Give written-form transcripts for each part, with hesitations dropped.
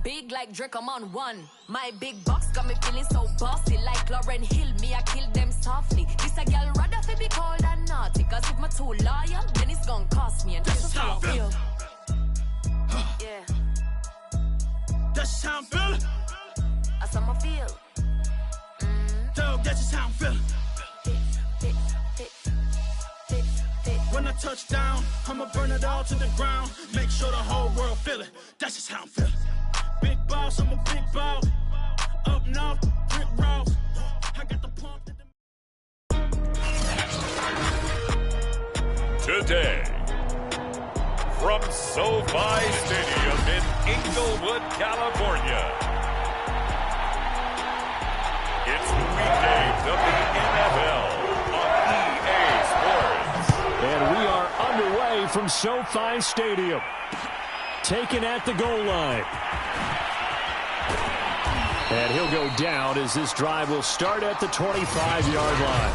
Big like Drake, I'm on one. My big box got me feeling so bossy. Like Lauren Hill, me, I kill them softly. This a girl rather fi be cold and naughty. Cause if my too loyal, then it's gonna cost me. And that's just how I feel. Yeah. That's just how I'm feeling. That's how I feel. Dog, that's just how I'm feeling. When I touch down, I'ma burn it all to the ground. Make sure the whole world feel it. That's just how I'm feeling. Big boss, I'm a big boss. Up north, brick roads. I got the pump. Today, from SoFi Stadium in Inglewood, California, it's the weekdays of the NFL on EA Sports. And we are underway from SoFi Stadium. Taken at the goal line. And he'll go down as this drive will start at the 25-yard line.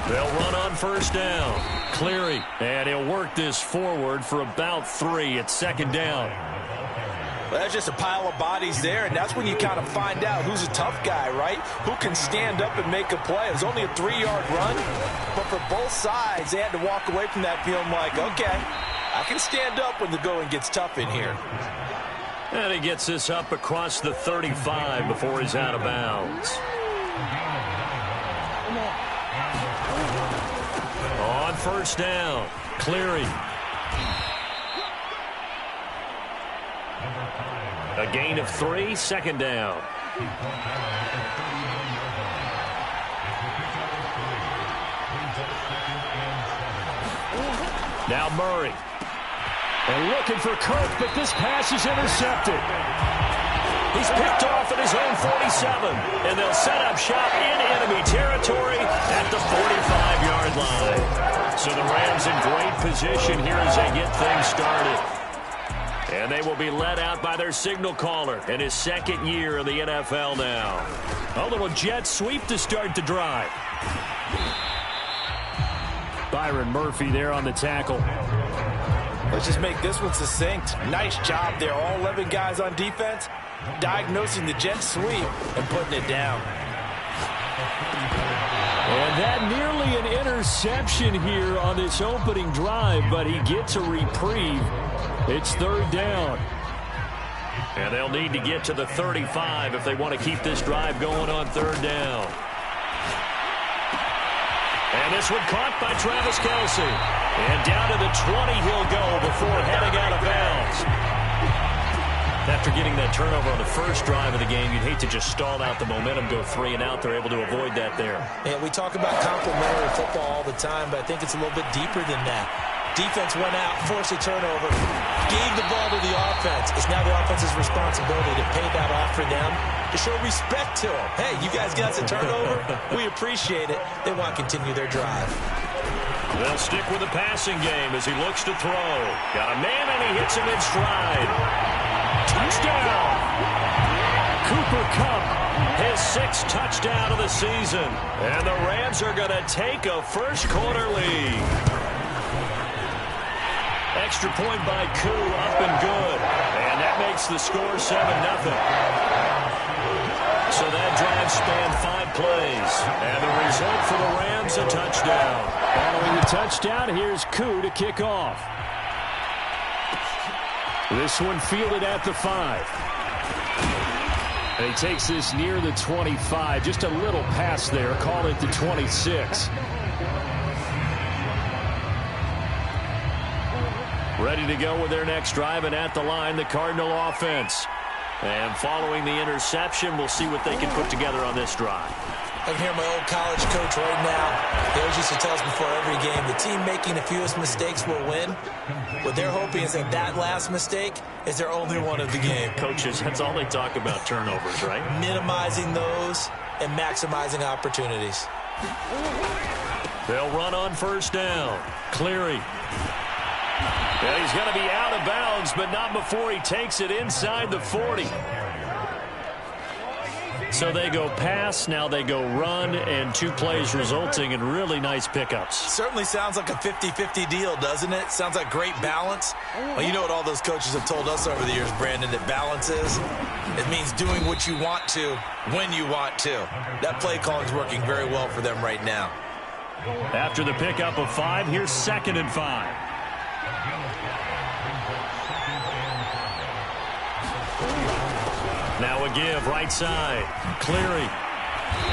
They'll run on first down. Cleary, and he'll work this forward for about 3 at second down. Well, that's just a pile of bodies there, and that's when you kind of find out who's a tough guy, right? Who can stand up and make a play. It was only a 3-yard run, but for both sides, they had to walk away from that feeling like, okay, I can stand up when the going gets tough in here. And he gets this up across the 35 before he's out of bounds. On first down, Cleary. A gain of 3, second down. Now Murray. And looking for Kirk, but this pass is intercepted. He's picked off at his own 47, and they'll set up shop in enemy territory at the 45-yard line. So the Rams in great position here as they get things started. And they will be led out by their signal caller in his second year in the NFL now. A little jet sweep to start the drive. Byron Murphy there on the tackle. Let's just make this one succinct. Nice job there. All 11 guys on defense diagnosing the jet sweep and putting it down. And that nearly an interception here on this opening drive, but he gets a reprieve. It's third down. And they'll need to get to the 35 if they want to keep this drive going on third down. And this one caught by Travis Kelce. And down to the 20 he'll go before heading out of bounds. After getting that turnover on the first drive of the game, you'd hate to just stall out the momentum, go 3 and out. They're able to avoid that there. Yeah, we talk about complementary football all the time, but I think it's a little bit deeper than that. Defense went out, forced a turnover, gave the ball to the offense. It's now the offense's responsibility to pay that off for them, to show respect to them. Hey, you guys got us a turnover? We appreciate it. They want to continue their drive. They'll stick with the passing game as he looks to throw. Got a man, and he hits him in stride. Touchdown! Cooper Kupp, his 6th touchdown of the season. And the Rams are going to take a first-quarter lead. Extra point by Koo, up and good. And that makes the score 7-0. So that drive spanned 5 plays. And the result for the Rams, a touchdown. Following the touchdown, here's Koo to kick off. This one fielded at the 5. And he takes this near the 25. Just a little pass there. Call it the 26. Ready to go with their next drive, and at the line, the Cardinal offense. And following the interception, we'll see what they can put together on this drive. I can hear my old college coach right now. He always used to tell us before every game, the team making the fewest mistakes will win. What they're hoping is that that last mistake is their only one of the game. Coaches, that's all they talk about, turnovers, right? Minimizing those and maximizing opportunities. They'll run on first down. Cleary. And he's going to be out of bounds, but not before he takes it inside the 40. So they go pass, now they go run, and 2 plays resulting in really nice pickups. Certainly sounds like a 50-50 deal, doesn't it? Sounds like great balance. Well, you know what all those coaches have told us over the years, Brandon, that balance is? It means doing what you want to when you want to. That play calling is working very well for them right now. After the pickup of 5, here's 2nd and 5. Now a give, right side. Cleary.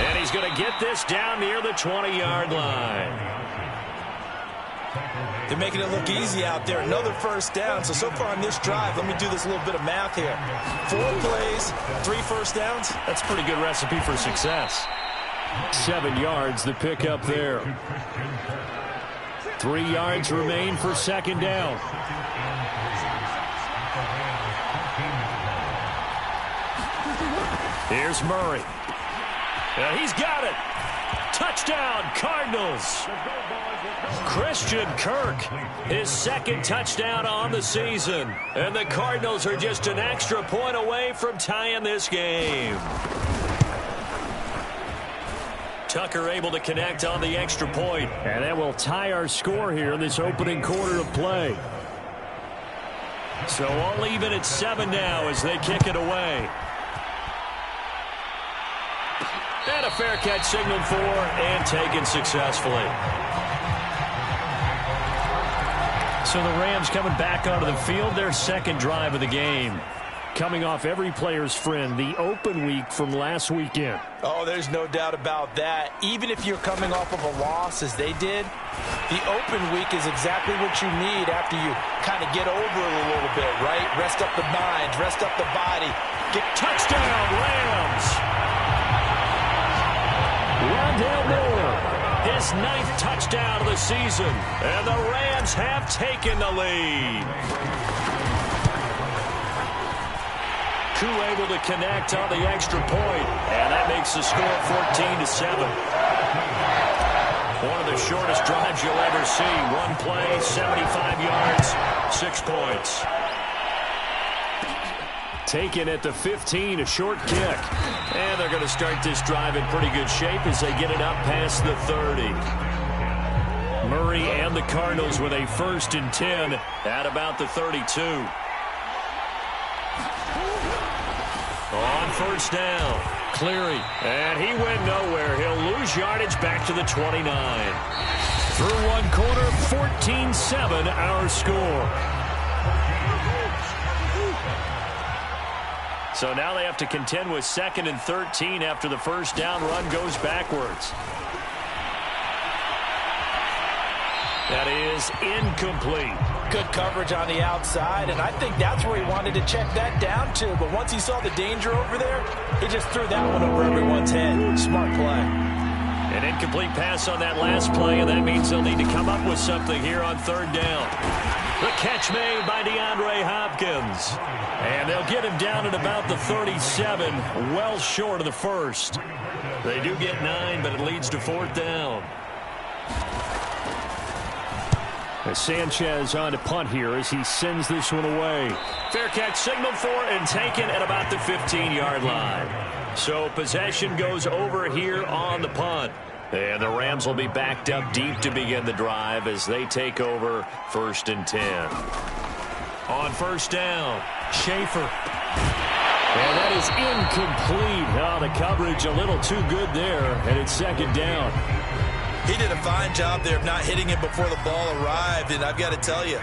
And he's going to get this down near the 20-yard line. They're making it look easy out there. Another first down. So far on this drive, let me do this little bit of math here. 4 plays, 3 first downs. That's a pretty good recipe for success. 7 yards, the pickup there. 3 yards remain for 2nd down. Here's Murray. He's got it. Touchdown, Cardinals. Christian Kirk, his 2nd touchdown on the season. And the Cardinals are just an extra point away from tying this game. Tucker able to connect on the extra point. And that will tie our score here in this opening quarter of play. So all even at 7 now as they kick it away. And a fair catch signaled for and taken successfully. So the Rams coming back onto the field, their 2nd drive of the game. Coming off every player's friend, the open week from last weekend. Oh, there's no doubt about that. Even if you're coming off of a loss as they did, the open week is exactly what you need after you kind of get over it a little bit, right? Rest up the mind, rest up the body. Get touchdown, Rams! Rondale Moore, his 9th touchdown of the season, and the Rams have taken the lead. Koo able to connect on the extra point, and that makes the score 14-7. One of the shortest drives you'll ever see. 1 play, 75 yards, 6 points. Taken at the 15, a short kick. And they're going to start this drive in pretty good shape as they get it up past the 30. Murray and the Cardinals with a 1st and 10 at about the 32. On 1st down, Cleary. And he went nowhere. He'll lose yardage back to the 29. Through 1 quarter, 14-7 our score. So now they have to contend with 2nd and 13 after the 1st down run goes backwards. That is incomplete. Good coverage on the outside, and I think that's where he wanted to check that down to. But once he saw the danger over there, he just threw that one over everyone's head. Smart play. An incomplete pass on that last play, and that means they'll need to come up with something here on 3rd down. The catch made by DeAndre Hopkins. And they'll get him down at about the 37, well short of the 1st. They do get 9, but it leads to 4th down. As Sanchez on to punt here as he sends this one away. Fair catch signaled for and taken at about the 15-yard line. So possession goes over here on the punt. And the Rams will be backed up deep to begin the drive as they take over 1st and 10. On 1st down, Schaefer. And that is incomplete. Oh, the coverage a little too good there, and it's 2nd down. He did a fine job there of not hitting it before the ball arrived, and I've got to tell you,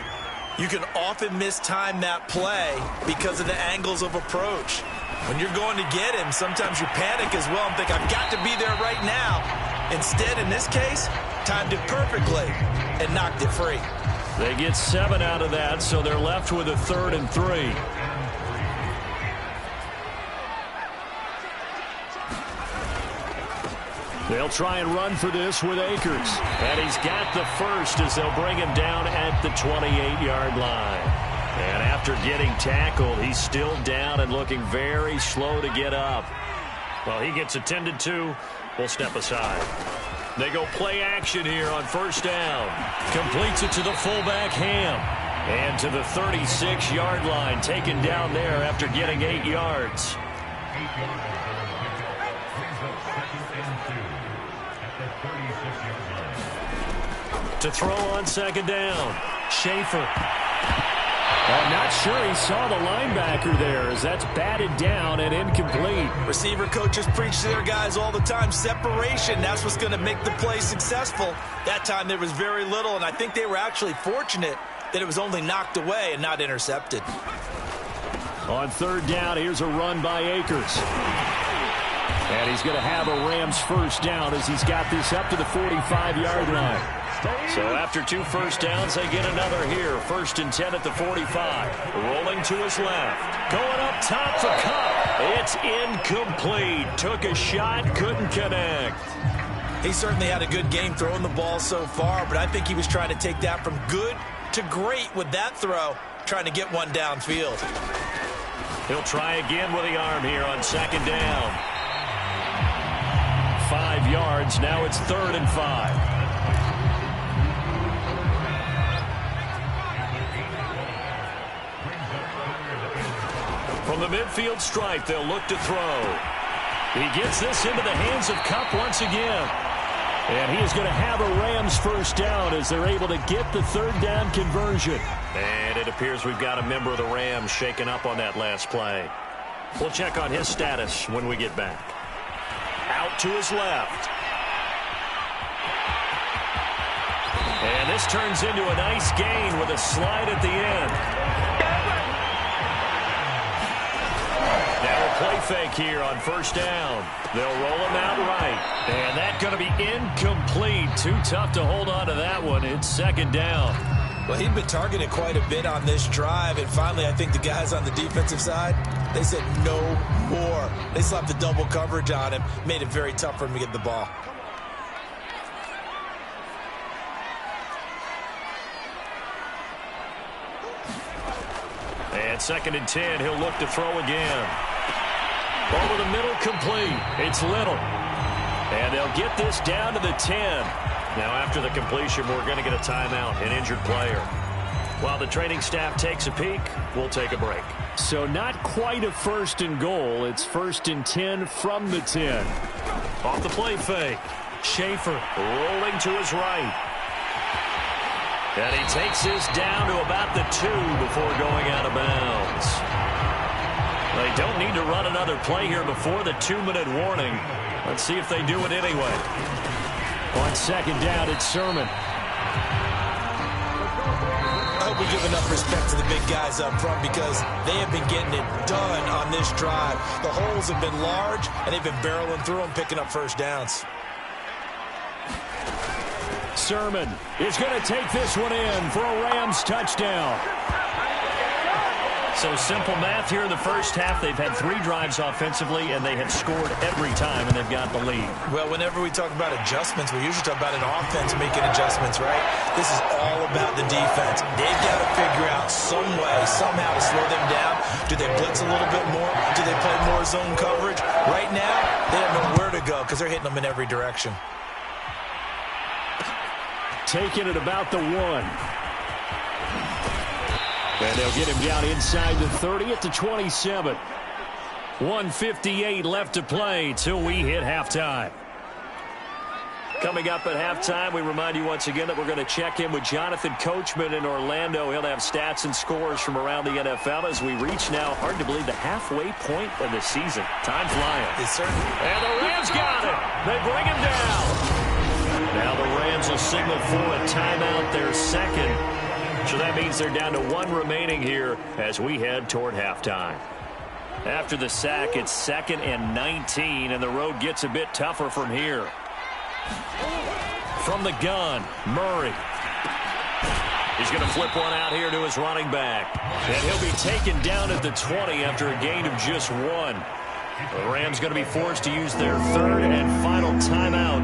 you can often mistime that play because of the angles of approach. When you're going to get him, sometimes you panic as well and think, I've got to be there right now. Instead, in this case, timed it perfectly and knocked it free. They get 7 out of that, so they're left with a 3rd and 3. They'll try and run for this with Akers. And he's got the 1st as they'll bring him down at the 28-yard line. And after getting tackled, he's still down and looking very slow to get up. Well, he gets attended to. We'll step aside. They go play action here on 1st down. Completes it to the fullback, Ham. And to the 36-yard line, taken down there after getting 8 yards. To throw on second down. Schaefer. I'm not sure he saw the linebacker there as that's batted down and incomplete. Receiver coaches preach to their guys all the time. Separation, that's what's going to make the play successful. That time there was very little, and I think they were actually fortunate that it was only knocked away and not intercepted. On third down, here's a run by Akers. And he's going to have a Rams first down as he's got this up to the 45-yard line. So after 2 first downs, they get another here. 1st and 10 at the 45. Rolling to his left. Going up top for Kupp. It's incomplete. Took a shot, couldn't connect. He certainly had a good game throwing the ball so far, but I think he was trying to take that from good to great with that throw, trying to get one downfield. He'll try again with the arm here on second down. 5 yards. Now it's 3rd and 5. From the midfield stripe, they'll look to throw. He gets this into the hands of Kupp once again. And he is going to have a Rams first down as they're able to get the 3rd down conversion. And it appears we've got a member of the Rams shaken up on that last play. We'll check on his status when we get back. Out to his left. And this turns into a nice gain with a slide at the end. Play fake here on first down. They'll roll him out right. And that's going to be incomplete. Too tough to hold on to that one. It's 2nd down. Well, he'd been targeted quite a bit on this drive. And finally, I think the guys on the defensive side, they said no more. They slapped the double coverage on him. Made it very tough for him to get the ball. And 2nd and 10. He'll look to throw again. Over the middle, complete. It's Little. And they'll get this down to the 10. Now, after the completion, we're going to get a timeout, an injured player. While the training staff takes a peek, we'll take a break. So not quite a 1st and goal. It's 1st and 10 from the 10. Off the play fake. Schaefer rolling to his right. And he takes this down to about the 2 before going out of bounds. They don't need to run another play here before the 2-minute warning. Let's see if they do it anyway. On second down, it's Sermon. I hope we give enough respect to the big guys up front because they have been getting it done on this drive. The holes have been large, and they've been barreling through them, picking up first downs. Sermon is going to take this one in for a Rams touchdown. So simple math here in the first half. They've had 3 drives offensively, and they have scored every time, and they've got the lead. Well, whenever we talk about adjustments, we usually talk about an offense making adjustments, right? This is all about the defense. They've got to figure out some way, somehow to slow them down. Do they blitz a little bit more? Do they play more zone coverage? Right now, they have nowhere to go because they're hitting them in every direction. Taking it about the 1. And they'll get him down inside the 30 at the 27. 1:58 left to play till we hit halftime. Coming up at halftime, we remind you once again that we're going to check in with Jonathan Coachman in Orlando. He'll have stats and scores from around the NFL as we reach now, hard to believe, the halfway point of the season. Time flying. It's certainly. And the Rams got it. They bring him down. Now the Rams will signal for a timeout, their 2nd. So that means they're down to 1 remaining here as we head toward halftime. After the sack, it's 2nd and 19, and the road gets a bit tougher from here. From the gun, Murray. He's going to flip one out here to his running back. And he'll be taken down at the 20 after a gain of just 1. The Rams going to be forced to use their 3rd and final timeout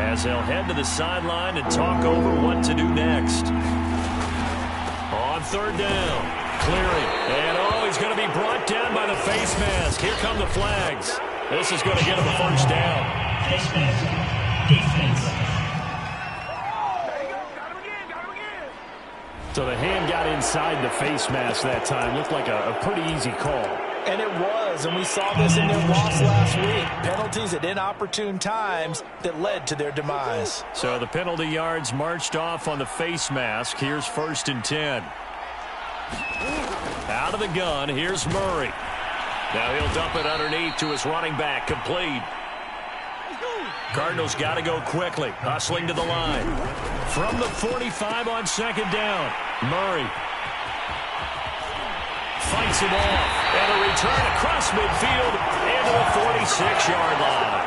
as they'll head to the sideline and talk over what to do next. On 3rd down, clearing. And he's going to be brought down by the face mask. Here come the flags. This is going to get him a first down. Face mask. Defense. So the hand got inside the face mask that time. Looked like a pretty easy call. And it was, and we saw this in their loss last week. Penalties at inopportune times that led to their demise. So the penalty yards marched off on the face mask. Here's 1st and 10. Out of the gun, here's Murray. Now he'll dump it underneath to his running back, complete. Cardinals got to go quickly, hustling to the line. From the 45 on 2nd down, Murray fights it off, and a return across midfield into the 46-yard line.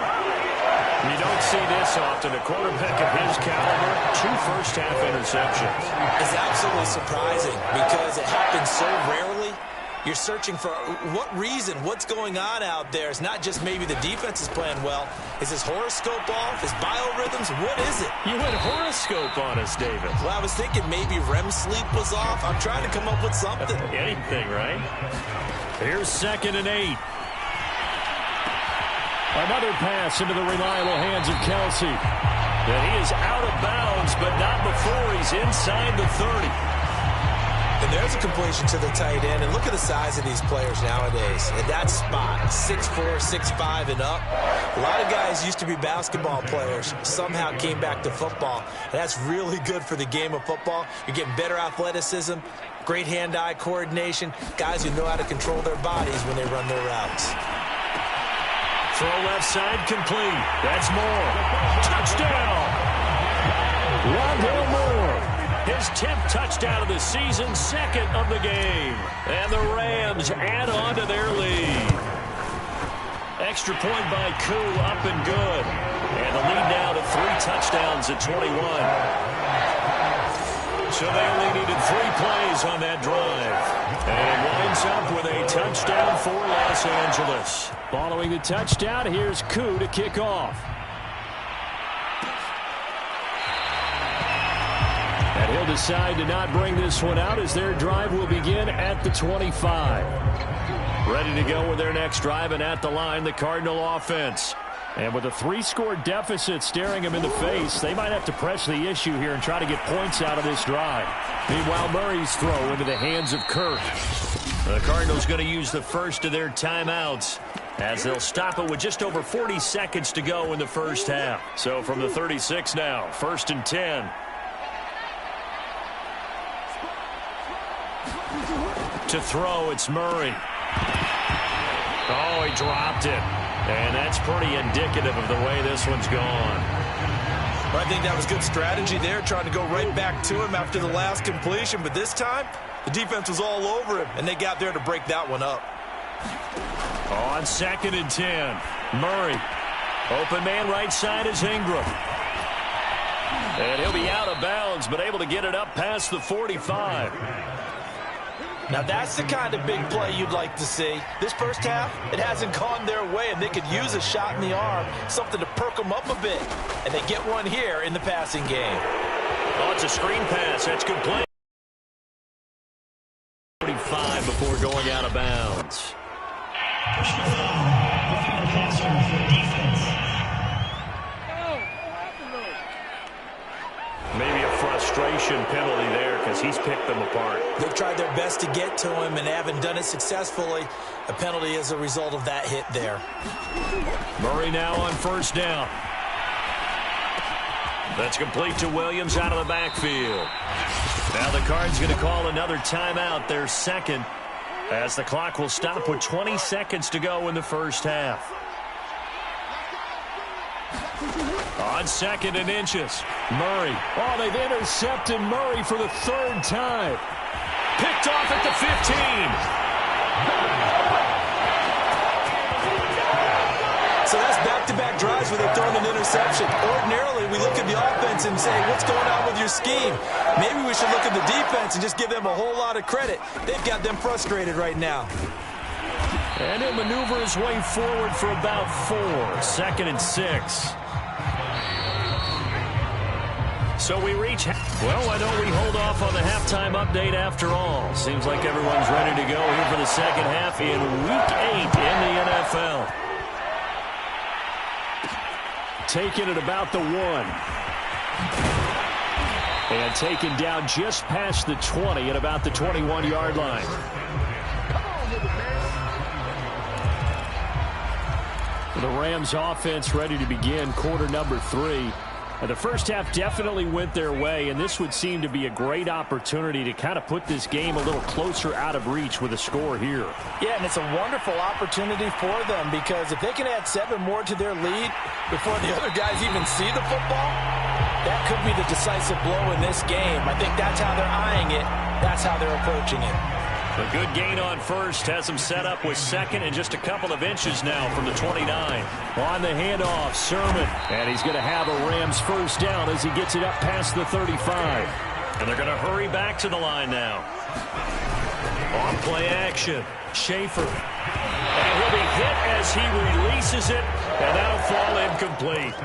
You don't see this often. A quarterback of his caliber, 2 first-half interceptions. It's absolutely surprising because it happens so rarely. You're searching for what reason, what's going on out there. It's not just maybe the defense is playing well. Is his horoscope off? His biorhythms? What is it? You went horoscope on us, David. Well, I was thinking maybe REM sleep was off. I'm trying to come up with something. Anything, right? Here's 2nd and 8. Another pass into the reliable hands of Kelsey. And he is out of bounds, but not before he's inside the 30. And there's a completion to the tight end. And look at the size of these players nowadays. At that spot, 6'4", 6'5", and up. A lot of guys used to be basketball players, somehow came back to football. And that's really good for the game of football. You're getting better athleticism, great hand-eye coordination, guys who know how to control their bodies when they run their routes. Throw left side complete. That's Moore. Touchdown! Rondale Moore. His 10th touchdown of the season, 2nd of the game. And the Rams add on to their lead. Extra point by Koo, up and good. And the lead now to 3 touchdowns at 21. So they only needed 3 plays on that drive. And winds up with a touchdown for Los Angeles. Following the touchdown, here's Koo to kick off. And he'll decide to not bring this one out as their drive will begin at the 25. Ready to go with their next drive, and at the line, the Cardinal offense. And with a 3-score deficit staring them in the face, they might have to press the issue here and try to get points out of this drive. Meanwhile, Murray's throw into the hands of Kirk. The Cardinals going to use the first of their timeouts as they'll stop it with just over 40 seconds to go in the first half. So from the 36 now, 1st and 10. To throw, it's Murray. Oh, he dropped it. And that's pretty indicative of the way this one's gone. Well, I think that was good strategy there, trying to go right back to him after the last completion. But this time, the defense was all over him, and they got there to break that one up. On 2nd and 10, Murray. Open man right side is Ingram. And he'll be out of bounds, but able to get it up past the 45. Now that's the kind of big play you'd like to see. This first half, it hasn't gone their way, and they could use a shot in the arm, something to perk them up a bit. And they get one here in the passing game. Oh, it's a screen pass. That's good play. 45 before going out of bounds. Personal foul, roughing the passer for defense. Maybe a frustration penalty there because he's picked them apart. They've tried their best to get to him and haven't done it successfully. A penalty as a result of that hit there. Murray now on 1st down. That's complete to Williams out of the backfield. Now the Cards going to call another timeout, their 2nd, as the clock will stop with 20 seconds to go in the first half. On 2nd and inches, Murray. Oh, they've intercepted Murray for the 3rd time. Picked off at the 15. So that's back-to-back drives where they've thrown an interception. Ordinarily, we look at the offense and say, what's going on with your scheme? Maybe we should look at the defense and just give them a whole lot of credit. They've got them frustrated right now. And he'll maneuver his way forward for about 4. 2nd and 6. So we reach, well, why don't we hold off on the halftime update after all? Seems like everyone's ready to go here for the second half in Week 8 in the NFL. Taken at about the 1. And taken down just past the 20 at about the 21-yard line. The Rams offense ready to begin quarter number 3. The first half definitely went their way, and this would seem to be a great opportunity to kind of put this game a little closer out of reach with a score here. Yeah, and it's a wonderful opportunity for them, because if they can add 7 more to their lead before the other guys even see the football, that could be the decisive blow in this game. I think that's how they're eyeing it. That's how they're approaching it. A good gain on first has him set up with second and just a couple of inches now from the 29. On the handoff, Sermon. And he's going to have a Rams first down as he gets it up past the 35. And they're going to hurry back to the line now. On play action, Schaefer. And he'll be hit as he releases it, and that'll fall incomplete.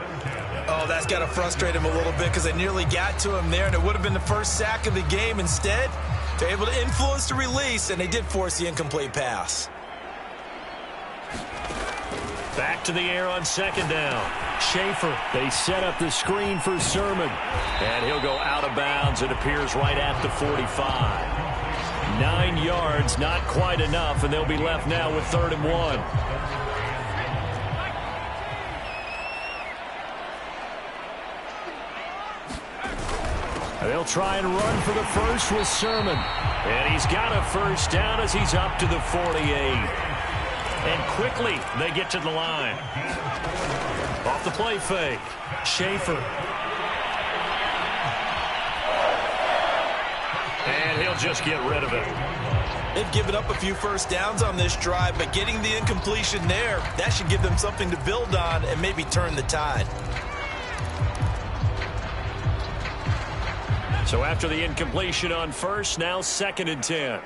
Oh, that's got to frustrate him a little bit, because they nearly got to him there, and it would have been the first sack of the game. Instead, they're able to influence the release, and they did force the incomplete pass. Back to the air on second down. Schaefer. They set up the screen for Sermon. And he'll go out of bounds. It appears right at the 45. 9 yards, not quite enough, and they'll be left now with 3rd and 1. They'll try and run for the first with Sermon. And he's got a first down as he's up to the 48. And quickly they get to the line. Off the play fake, Schaefer. And he'll just get rid of it. They've given up a few first downs on this drive, but getting the incompletion there, that should give them something to build on and maybe turn the tide. So after the incompletion on first, now 2nd and 10.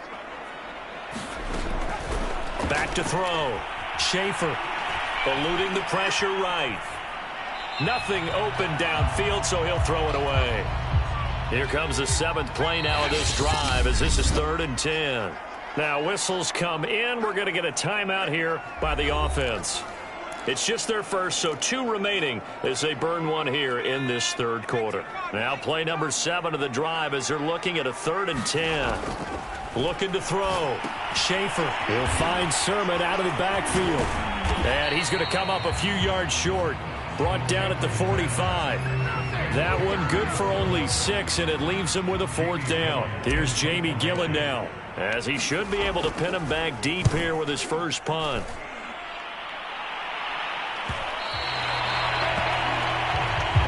Back to throw. Schaefer eluding the pressure right. Nothing open downfield, so he'll throw it away. Here comes the 7th play now of this drive, as this is 3rd and 10. Now whistles come in. We're going to get a timeout here by the offense. It's just their first, so 2 remaining as they burn one here in this 3rd quarter. Now play number 7 of the drive as they're looking at a 3rd and 10. Looking to throw. Schaefer will find Sermon out of the backfield. And he's going to come up a few yards short. Brought down at the 45. That one good for only 6, and it leaves him with a 4th down. Here's Jamie Gillen now, as he should be able to pin him back deep here with his first punt.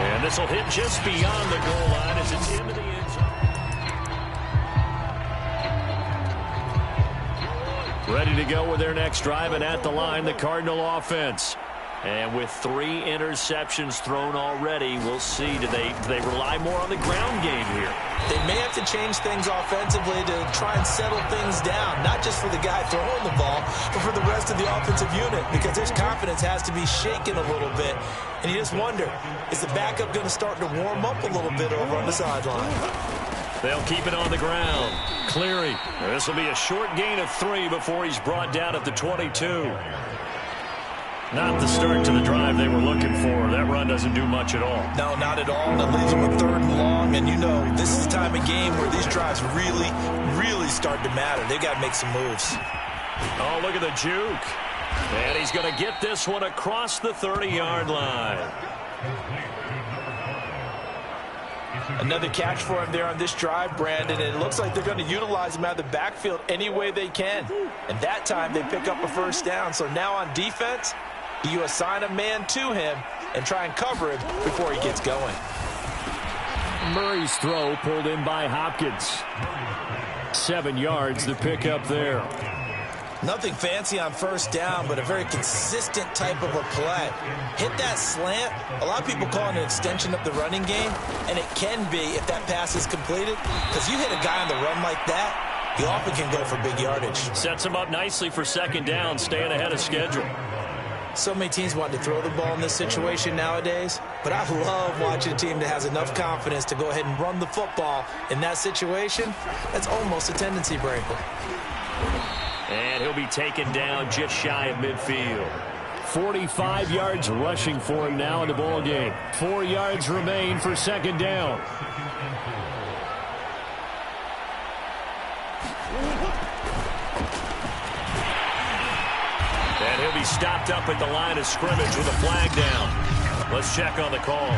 And this will hit just beyond the goal line as it's into the end zone. Ready to go with their next drive, and at the line, the Cardinal offense. And with 3 interceptions thrown already, we'll see. Do they rely more on the ground game here? They may have to change things offensively to try and settle things down, not just for the guy throwing the ball, but for the rest of the offensive unit, because his confidence has to be shaken a little bit. And you just wonder, is the backup going to start to warm up a little bit over on the sideline? They'll keep it on the ground. Cleary. This will be a short gain of 3 before he's brought down at the 22. Not the start to the drive they were looking for. That run doesn't do much at all. No, not at all. And it leaves them with 3rd and long. And you know, this is the time of game where these drives really, really start to matter. They've got to make some moves. Oh, look at the juke. And he's going to get this one across the 30-yard line. Another catch for him there on this drive, Brandon. And it looks like they're going to utilize him out of the backfield any way they can. And that time they pick up a first down. So now on defense, you assign a man to him and try and cover him before he gets going. Murray's throw pulled in by Hopkins. 7 yards, the pickup there. Nothing fancy on first down, but a very consistent type of a play. Hit that slant. A lot of people call it an extension of the running game, and it can be if that pass is completed, because you hit a guy on the run like that, he often can go for big yardage. Sets him up nicely for 2nd down, staying ahead of schedule. So many teams want to throw the ball in this situation nowadays, but I love watching a team that has enough confidence to go ahead and run the football in that situation. That's almost a tendency breaker. And he'll be taken down just shy of midfield. 45 yards rushing for him now in the ball game. 4 yards remain for 2nd down. And he'll be stopped up at the line of scrimmage with a flag down. Let's check on the call.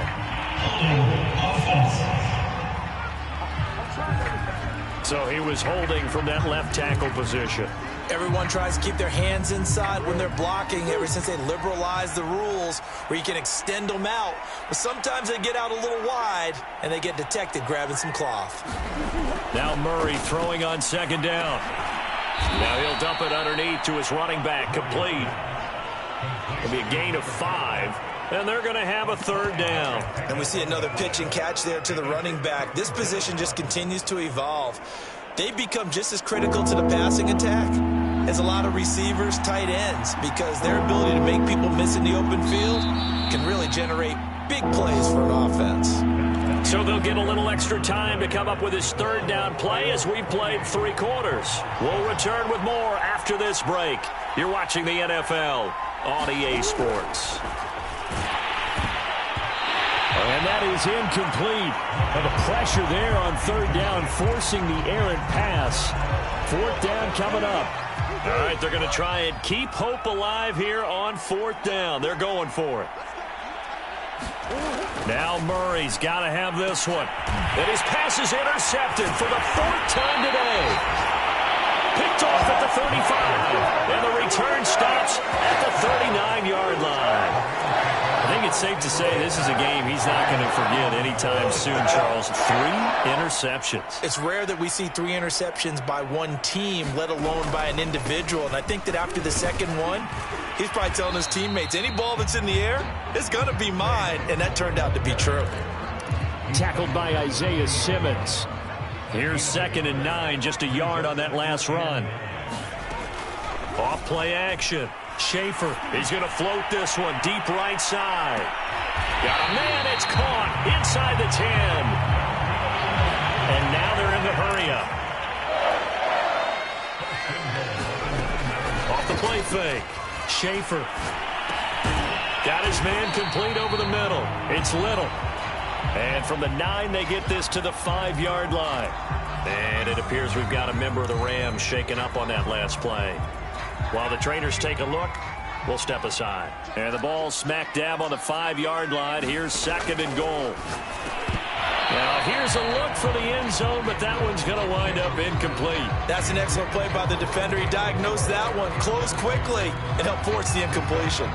So he was holding from that left tackle position. Everyone tries to keep their hands inside when they're blocking ever since they liberalized the rules where you can extend them out. But sometimes they get out a little wide and they get detected grabbing some cloth. Now Murray throwing on second down. Now he'll dump it underneath to his running back, complete. It'll be a gain of 5, and they're going to have a third down. And we see another pitch and catch there to the running back. This position just continues to evolve. They become just as critical to the passing attack as a lot of receivers, tight ends, because their ability to make people miss in the open field can really generate big plays for an offense. So they'll get a little extra time to come up with his third down play as we've played 3 quarters. We'll return with more after this break. You're watching the NFL on EA Sports. And that is incomplete. And the pressure there on third down, forcing the errant pass. Fourth down coming up. All right, they're going to try and keep hope alive here on fourth down. They're going for it. Now Murray's got to have this one. And his pass is intercepted for the 4th time today. Picked off at the 35. And the return stops at the 39-yard line. I think it's safe to say this is a game he's not going to forget anytime soon, Charles. 3 interceptions. It's rare that we see 3 interceptions by one team, let alone by an individual. And I think that after the second one, he's probably telling his teammates, any ball that's in the air, it's going to be mine. And that turned out to be true. Tackled by Isaiah Simmons. Here's 2nd and 9, just a yard on that last run. Off play action. Schaefer, he's going to float this one deep right side. Got a man, it's caught inside the 10. And now they're in the hurry-up. Off the play fake. Schaefer. Got his man complete over the middle. It's Little. And from the 9, they get this to the 5-yard line. And it appears we've got a member of the Rams shaken up on that last play. While the trainers take a look, we'll step aside. And the ball smack dab on the 5-yard line. Here's 2nd and goal. Now here's a look for the end zone, but that one's going to wind up incomplete. That's an excellent play by the defender. He diagnosed that one, closed quickly, and helped force the incompletion.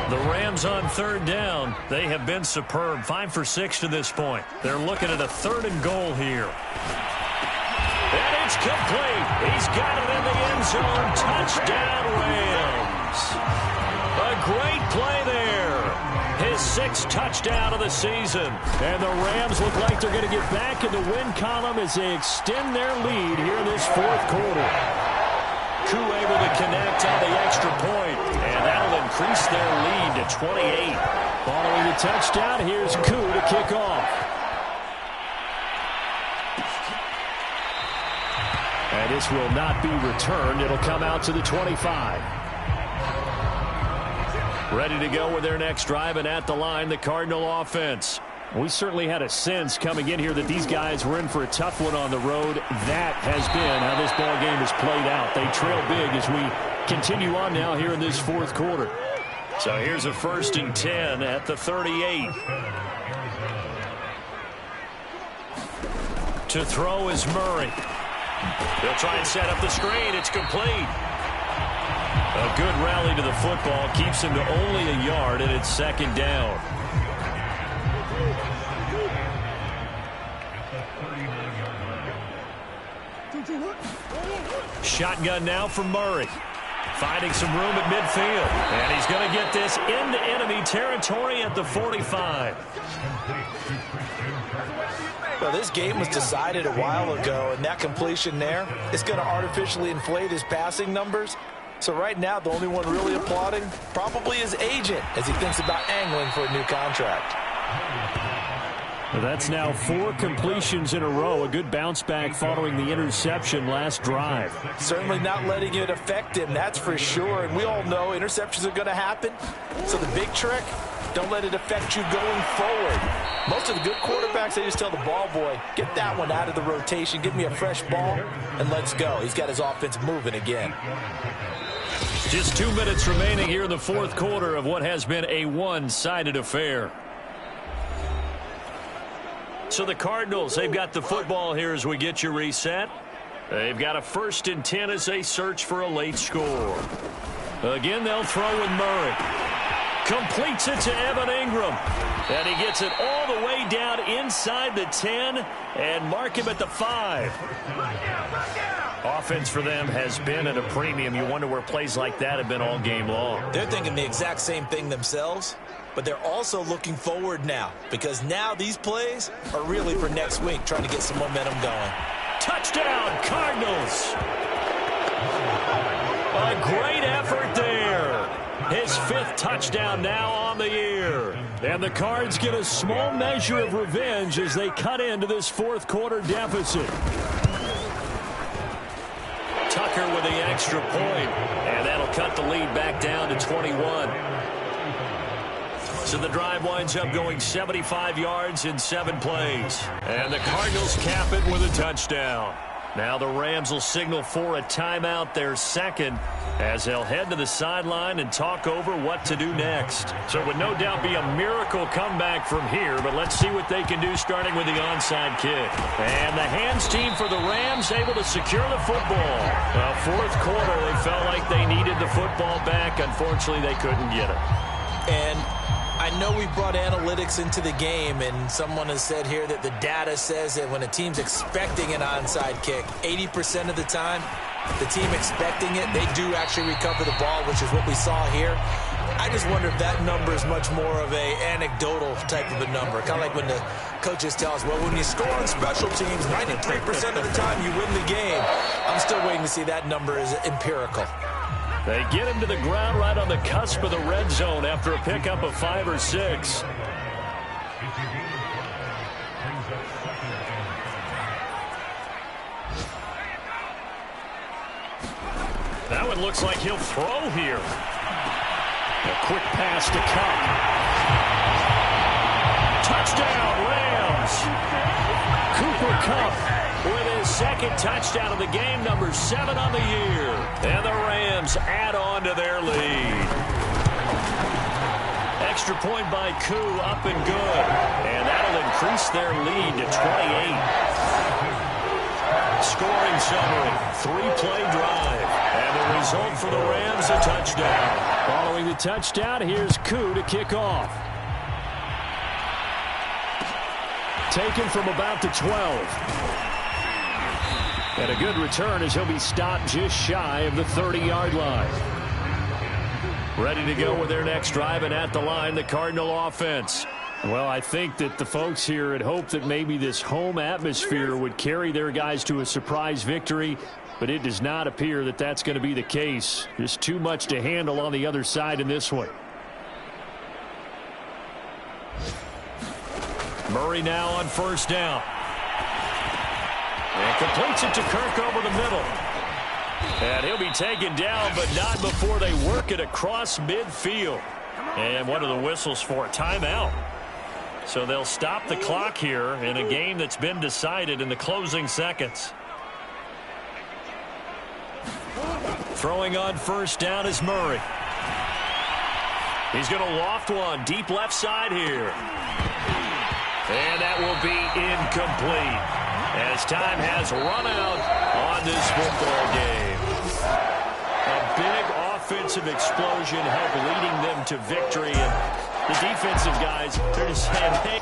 The Rams on third down. They have been superb. 5 for 6 to this point. They're looking at a 3rd and goal here. And it's complete. He's got it in the end zone. Touchdown, Rams. A great play there. His 6th touchdown of the season. And the Rams look like they're going to get back in the win column as they extend their lead here in this 4th quarter. Koo able to connect on the extra point, and that'll increase their lead to 28. Following the touchdown, here's Koo to kick off. And this will not be returned. It'll come out to the 25. Ready to go with their next drive, and at the line, the Cardinal offense. We certainly had a sense coming in here that these guys were in for a tough one on the road. That has been how this ball game has played out. They trail big as we continue on now here in this 4th quarter. So here's a 1st and 10 at the 38. To throw is Murray. They'll try and set up the screen. It's complete. A good rally to the football keeps him to only a yard, and it's 2nd down. Shotgun now for Murray. Finding some room at midfield. And he's going to get this into enemy territory at the 45. Well, this game was decided a while ago, and that completion there is going to artificially inflate his passing numbers. So right now, the only one really applauding probably his agent as he thinks about angling for a new contract. Well, that's now 4 completions in a row. A good bounce back following the interception last drive. Certainly not letting it affect him, that's for sure. And we all know interceptions are going to happen. So the big trick, don't let it affect you going forward. Most of the good quarterbacks, they just tell the ball boy, get that one out of the rotation, give me a fresh ball, and let's go. He's got his offense moving again. Just 2 minutes remaining here in the fourth quarter of what has been a one-sided affair. So the Cardinals, they've got the football here as we get you reset. They've got a 1st and 10 as they search for a late score. Again, they'll throw with Murray. Completes it to Evan Ingram. And he gets it all the way down inside the 10 and mark him at the 5. Offense for them has been at a premium. You wonder where plays like that have been all game long. They're thinking the exact same thing themselves, but they're also looking forward now because now these plays are really for next week, trying to get some momentum going. Touchdown, Cardinals. A great effort there. His 5th touchdown now on the year. And the Cards get a small measure of revenge as they cut into this fourth quarter deficit. Tucker with the extra point, and that'll cut the lead back down to 21. So the drive winds up going 75 yards in 7 plays. And the Cardinals cap it with a touchdown. Now the Rams will signal for a timeout, their second, as they'll head to the sideline and talk over what to do next. So it would no doubt be a miracle comeback from here, but let's see what they can do starting with the onside kick. And the hands team for the Rams able to secure the football. Fourth quarter, they felt like they needed the football back. Unfortunately, they couldn't get it. And I know we brought analytics into the game, and someone has said here that the data says that when a team's expecting an onside kick, 80% of the time, the team expecting it, they do actually recover the ball, which is what we saw here. I just wonder if that number is much more of a anecdotal type of a number. Kind of like when the coaches tell us, well, when you score on special teams, 93% of the time you win the game. I'm still waiting to see that number is empirical. They get him to the ground right on the cusp of the red zone after a pickup of 5 or 6. That one looks like he'll throw here. A quick pass to Cup. Touchdown, Rams. Cooper Kupp with his 2nd touchdown of the game, number 7 on the year. And the Rams add on to their lead. Extra point by Koo, up and good. And that'll increase their lead to 28. Scoring summary, 3-play drive. And the result for the Rams, a touchdown. Following the touchdown, here's Koo to kick off. Taken from about the 12. And a good return as he'll be stopped just shy of the 30-yard line. Ready to go with their next drive, and at the line, the Cardinal offense. Well, I think that the folks here had hoped that maybe this home atmosphere would carry their guys to a surprise victory, but it does not appear that that's going to be the case. Just too much to handle on the other side in this one. Murray now on 1st down. And completes it to Kirk over the middle. And he'll be taken down, but not before they work it across midfield. And what are the whistles for? A timeout. So they'll stop the clock here in a game that's been decided in the closing seconds. Throwing on 1st down is Murray. He's going to loft one deep left side here. And that will be incomplete as time has run out on this football game. A big offensive explosion helped leading them to victory. And the defensive guys, they're just saying, hey.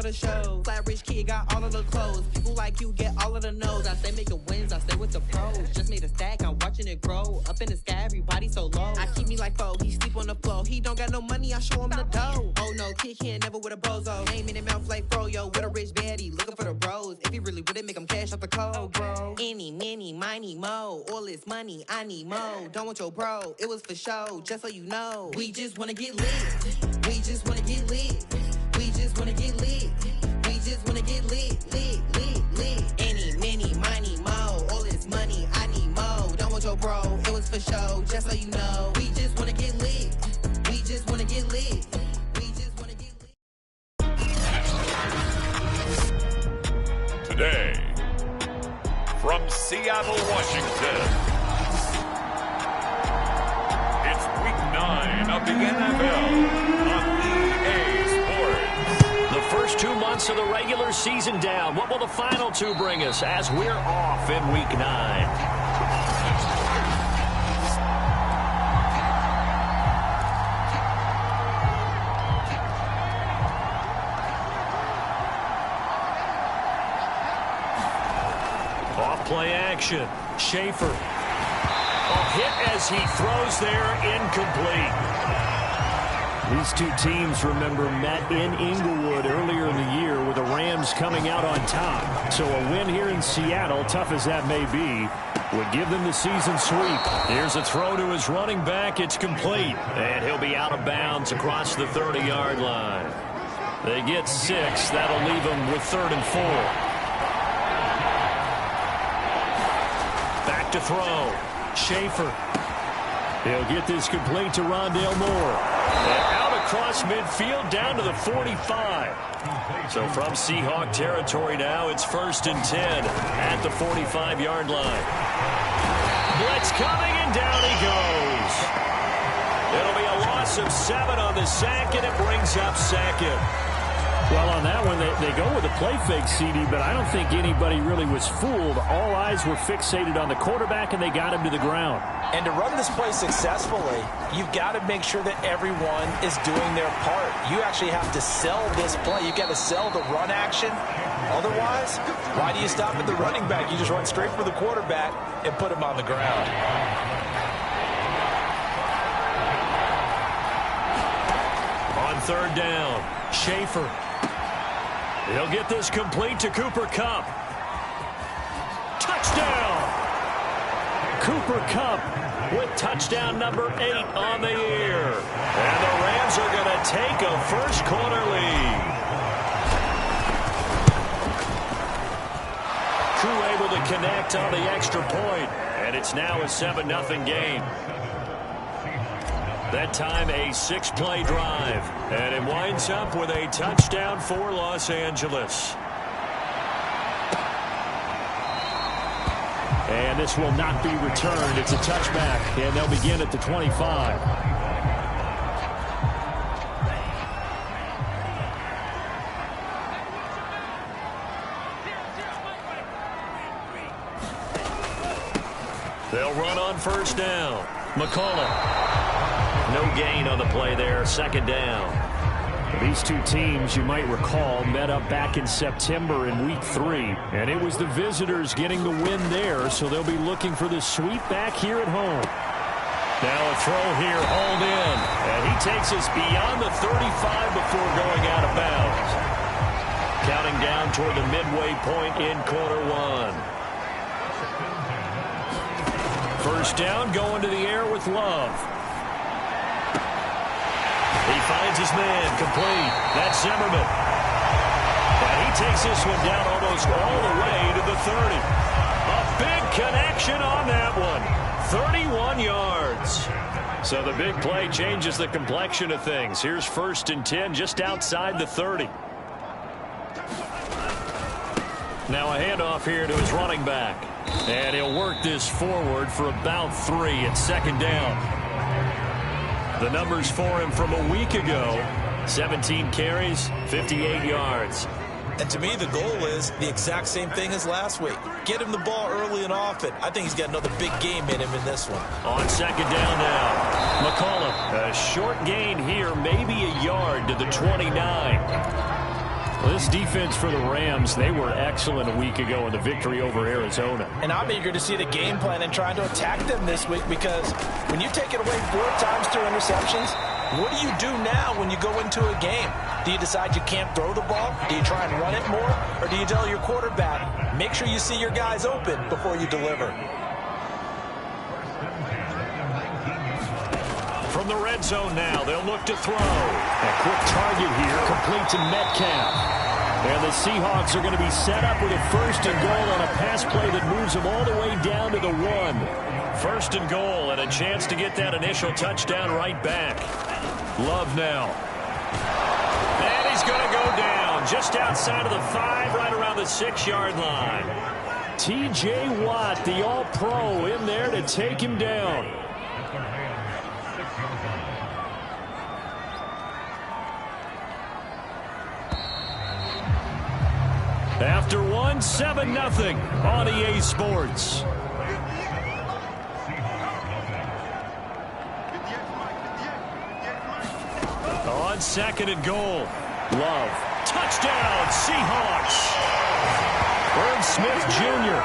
Shows. Flat rich kid got all of the clothes. People like you get all of the no's. I stay making wins, I stay with the pros. Just made a stack, I'm watching it grow. Up in the sky, everybody so low. I keep me like foe, he sleep on the floor. He don't got no money, I show him the dough. Oh no, kid can't never with a bozo. Name in the mouth like froyo. With a rich baddie, looking for the bros. If he really with it, make him cash out the cold, bro. Any, many, miny, mo. All this money, I need mo. Don't want your bro. It was for show, just so you know. We just wanna get lit. We just wanna get lit. We just wanna get lit. We just wanna get lit, lit, lit, lit. Any, many, miny, mo. All this money, I need mo. Don't want your bro. It was for show, just so you know. We just wanna get lit. We just wanna get lit. We just wanna get lit. Today, from Seattle, Washington, it's Week 9 of the NFL on EA Sports. The first 2 months of the regular season down. What will the final 2 bring us as we're off in Week 9? Play action. Schaefer. A hit as he throws there, incomplete. These two teams, remember, met in Inglewood earlier in the year with the Rams coming out on top. So a win here in Seattle, tough as that may be, would give them the season sweep. Here's a throw to his running back. It's complete. And he'll be out of bounds across the 30-yard line. They get 6. That'll leave them with 3rd and 4. To throw. Schaefer. He'll get this complete to Rondale Moore. And out across midfield down to the 45. So from Seahawk territory now, it's 1st and 10 at the 45-yard line. Blitz coming, and down he goes. It'll be a loss of 7 on the sack, and it brings up 2nd. Well, on that one, they go with a play fake, CD, but I don't think anybody really was fooled. All eyes were fixated on the quarterback, and they got him to the ground. And to run this play successfully, you've got to make sure that everyone is doing their part. You actually have to sell this play. You've got to sell the run action. Otherwise, why do you stop at the running back? You just run straight for the quarterback and put him on the ground. On 3rd down, Schaefer. He'll get this complete to Cooper Kupp. Touchdown! Cooper Kupp with touchdown number 8 on the year. And the Rams are going to take a first-quarter lead. Crew able to connect on the extra point, and it's now a 7-0 game. That time a 6-play drive, and it winds up with a touchdown for Los Angeles. And this will not be returned. It's a touchback, and they'll begin at the 25. They'll run on 1st down. McCullough. No gain on the play there, 2nd down. These two teams, you might recall, met up back in September in Week 3. And it was the visitors getting the win there, so they'll be looking for the sweep back here at home. Now a throw here, hauled in. And he takes us beyond the 35 before going out of bounds. Counting down toward the midway point in quarter 1. 1st down, going to the air with Love. He finds his man, complete. That's Zimmerman. And he takes this one down almost all the way to the 30. A big connection on that one. 31 yards. So the big play changes the complexion of things. Here's 1st and 10 just outside the 30. Now a handoff here to his running back. And he'll work this forward for about 3 at 2nd down. The numbers for him from a week ago, 17 carries, 58 yards. And to me, the goal is the exact same thing as last week. Get him the ball early and often. I think he's got another big game in him in this one. On 2nd down now, McCullough. A short gain here, maybe a yard to the 29. Well, this defense for the Rams, they were excellent a week ago in the victory over Arizona. And I'm eager to see the game plan and trying to attack them this week, because when you take it away 4 times through interceptions, what do you do now when you go into a game? Do you decide you can't throw the ball? Do you try and run it more? Or do you tell your quarterback, Make sure you see your guys open before you deliver. From the red zone now, they'll look to throw. A quick target here, complete to Metcalf. And the Seahawks are going to be set up with a 1st and goal on a pass play that moves them all the way down to the 1. 1st and goal, and a chance to get that initial touchdown right back. Love now. And he's going to go down just outside of the 5, right around the 6-yard line. T.J. Watt, the All-Pro, in there to take him down. After 1, 7-0 on EA Sports. On 2nd and goal. Love. Touchdown, Seahawks. Herb Smith Jr.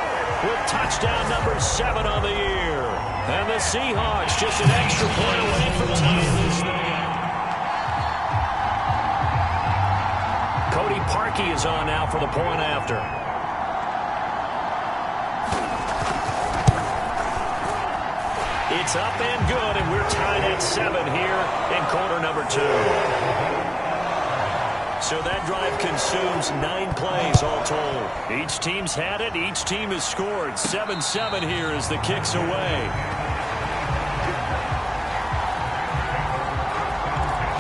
with touchdown number 7 on the year. And the Seahawks just an extra point away from tying this thing. Cody Parkey is on now for the point after. It's up and good, and we're tied at 7 here in quarter number 2. So that drive consumes 9 plays all told. Each team's had it. Each team has scored. 7-7 here as the kick's away.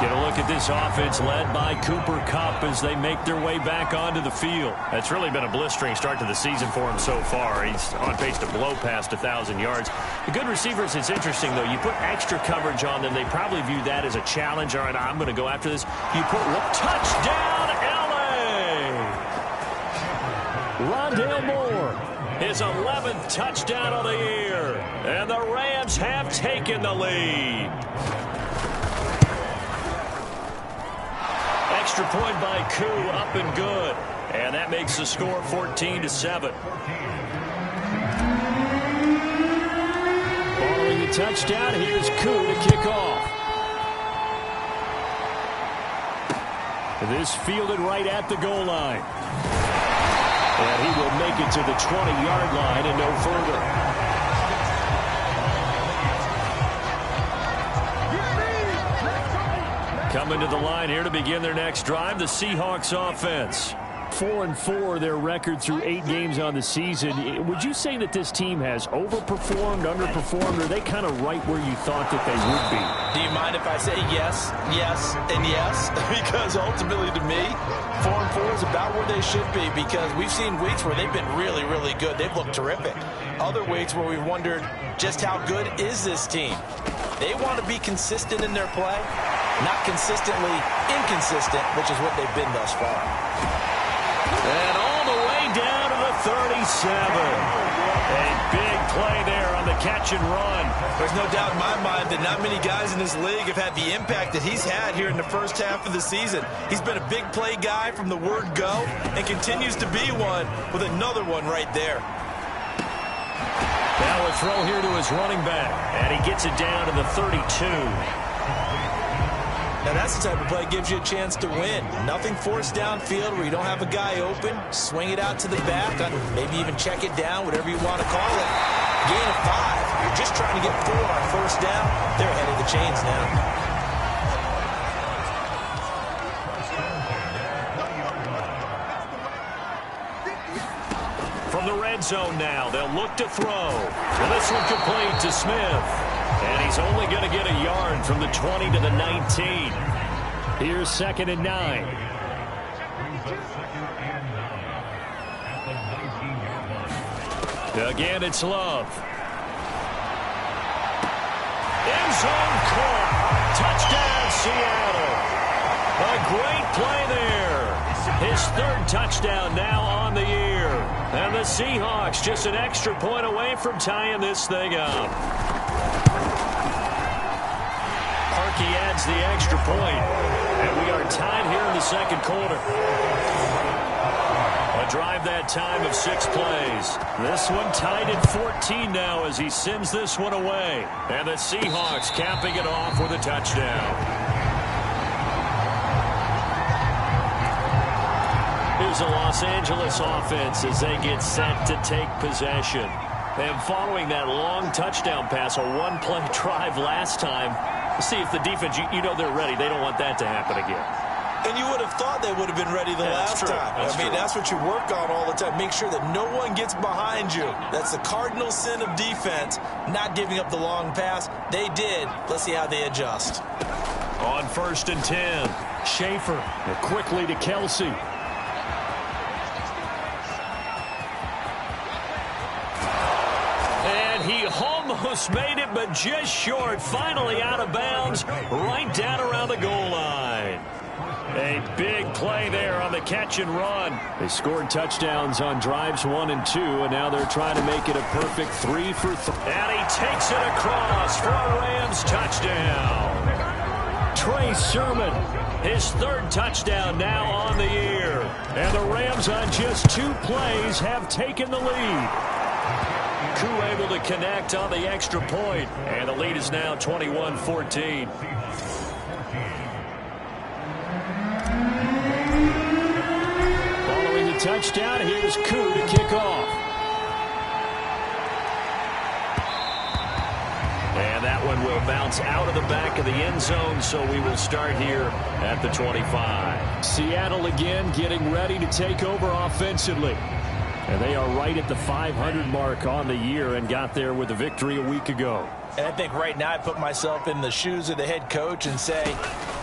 Get a look at this offense led by Cooper Kupp as they make their way back onto the field. It's really been a blistering start to the season for him so far. He's on pace to blow past 1,000 yards. The good receivers, it's interesting, though. You put extra coverage on them. They probably view that as a challenge. All right, I'm going to go after this. You put touchdown, L.A. Rondale Moore, his 11th touchdown of the year. And the Rams have taken the lead. Extra point by Koo, up and good. And that makes the score 14-7. Following the touchdown, here's Koo to kick off. This fielded right at the goal line. And he will make it to the 20-yard line and no further. Coming to the line here to begin their next drive, the Seahawks offense. 4-4 their record through 8 games on the season. Would you say that this team has overperformed, underperformed, or are they kind of right where you thought that they would be? Do you mind if I say yes, yes, and yes? Because ultimately to me, 4-4 is about where they should be, because we've seen weeks where they've been really, really good. They've looked terrific. Other weeks where we've wondered just how good is this team. They want to be consistent in their play, not consistently inconsistent, which is what they've been thus far. And all the way down to the 37. A big play there on the catch and run. There's no doubt in my mind that not many guys in this league have had the impact that he's had here in the first half of the season. He's been a big play guy from the word go and continues to be one with another one right there. Now a throw here to his running back, and he gets it down to the 32. Now that's the type of play that gives you a chance to win. Nothing forced downfield where you don't have a guy open. Swing it out to the back, maybe even check it down, whatever you want to call it. Gain of 5. You're just trying to get 4 on first down. They're ahead of the chains now. From the red zone now, they'll look to throw. Well, this one complete to Smith. And he's only going to get a yard from the 20 to the 19. Here's 2nd and 9. Again, it's Love. End zone caught. Touchdown, Seattle. A great play there. His 3rd touchdown now on the year. And the Seahawks just an extra point away from tying this thing up. Parkey adds the extra point. And we are tied here in the 2nd quarter. A drive that time of 6 plays. This one tied at 14 now as he sends this one away. And the Seahawks capping it off with a touchdown. here's the Los Angeles offense as they get set to take possession. And following that long touchdown pass, a one-play drive last time, see if the defense, you know they're ready. They don't want that to happen again. And you would have thought they would have been ready the last time. That's what you work on all the time. Make sure that no one gets behind you. That's the cardinal sin of defense, not giving up the long pass. They did. Let's see how they adjust. On 1st and 10, Schaefer quickly to Kelsey. And he almost made it, but just short. Finally out of bounds, right down around the goal line. A big play there on the catch and run. They scored touchdowns on drives 1 and 2, and now they're trying to make it a perfect 3 for 3. And he takes it across for a Rams touchdown. Trey Sermon, his 3rd touchdown now on the year. And the Rams on just 2 plays have taken the lead. Koo able to connect on the extra point, and the lead is now 21-14. Following the touchdown, here's Koo to kick off. And that one will bounce out of the back of the end zone, so we will start here at the 25. Seattle again getting ready to take over offensively. And they are right at the 500 mark on the year and got there with a victory a week ago. And I think right now I put myself in the shoes of the head coach and say,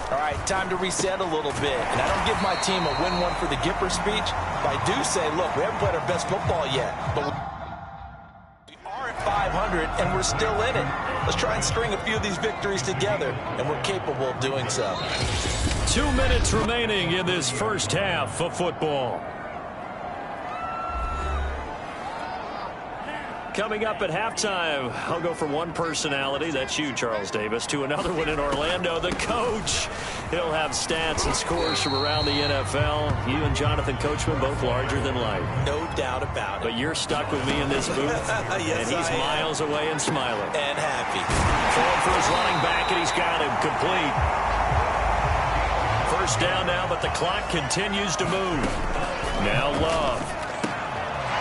all right, time to reset a little bit. And I don't give my team a win one for the Gipper speech, but I do say, look, we haven't played our best football yet, but we are at 500 and we're still in it. Let's try and string a few of these victories together, and we're capable of doing so. 2 minutes remaining in this first half of football. Coming up at halftime, I'll go from one personality, that's you, Charles Davis, to another one in Orlando, the coach. He'll have stats and scores from around the NFL. You and Jonathan Coachman, both larger than life. No doubt about it. But you're stuck with me in this booth, yes, and he's miles away and smiling. And happy. Throwing for his running back, and he's got him complete. First down now, but the clock continues to move. Now Love.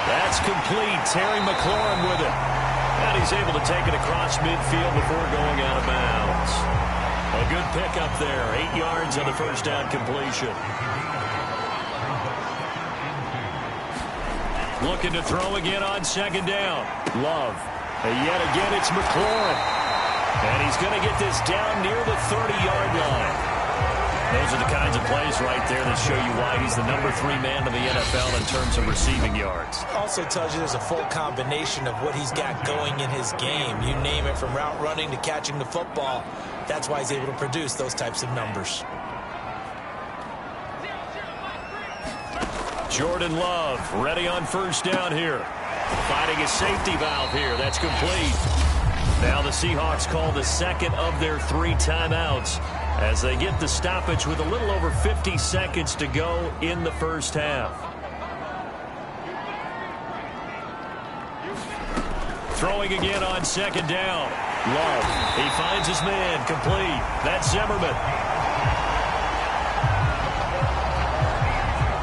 That's complete. Terry McLaurin with it. And he's able to take it across midfield before going out of bounds. A good pickup there. 8 yards on the first down completion. Looking to throw again on 2nd down. Love. And yet again, it's McLaurin. And he's going to get this down near the 30-yard line. Those are the kinds of plays right there that show you why he's the number 3 man in the NFL in terms of receiving yards. Also tells you there's a full combination of what he's got going in his game. You name it, from route running to catching the football. That's why he's able to produce those types of numbers. Jordan Love ready on first down here. Finding a safety valve here. That's complete. Now the Seahawks call the 2nd of their 3 timeouts as they get the stoppage with a little over 50 seconds to go in the first half. Throwing again on 2nd down. Love. He finds his man. Complete. That's Zimmerman.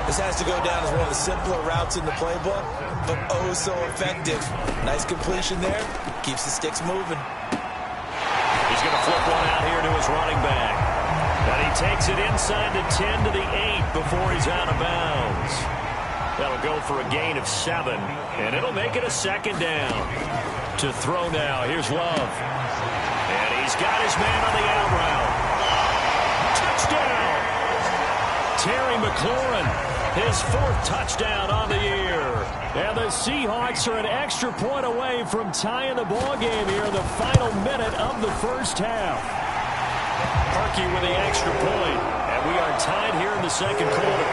This has to go down as one of the simpler routes in the playbook, but oh so effective. Nice completion there. Keeps the sticks moving. He's going to flip one out here to his running back. And he takes it inside the 10 to the 8 before he's out of bounds. That'll go for a gain of 7, and it'll make it a 2nd down. To throw now, here's Love. And he's got his man on the out route. Touchdown! Terry McLaurin, his 4th touchdown on the year. And the Seahawks are an extra point away from tying the ball game here in the final minute of the first half. Parkey with the extra point, and we are tied here in the 2nd quarter.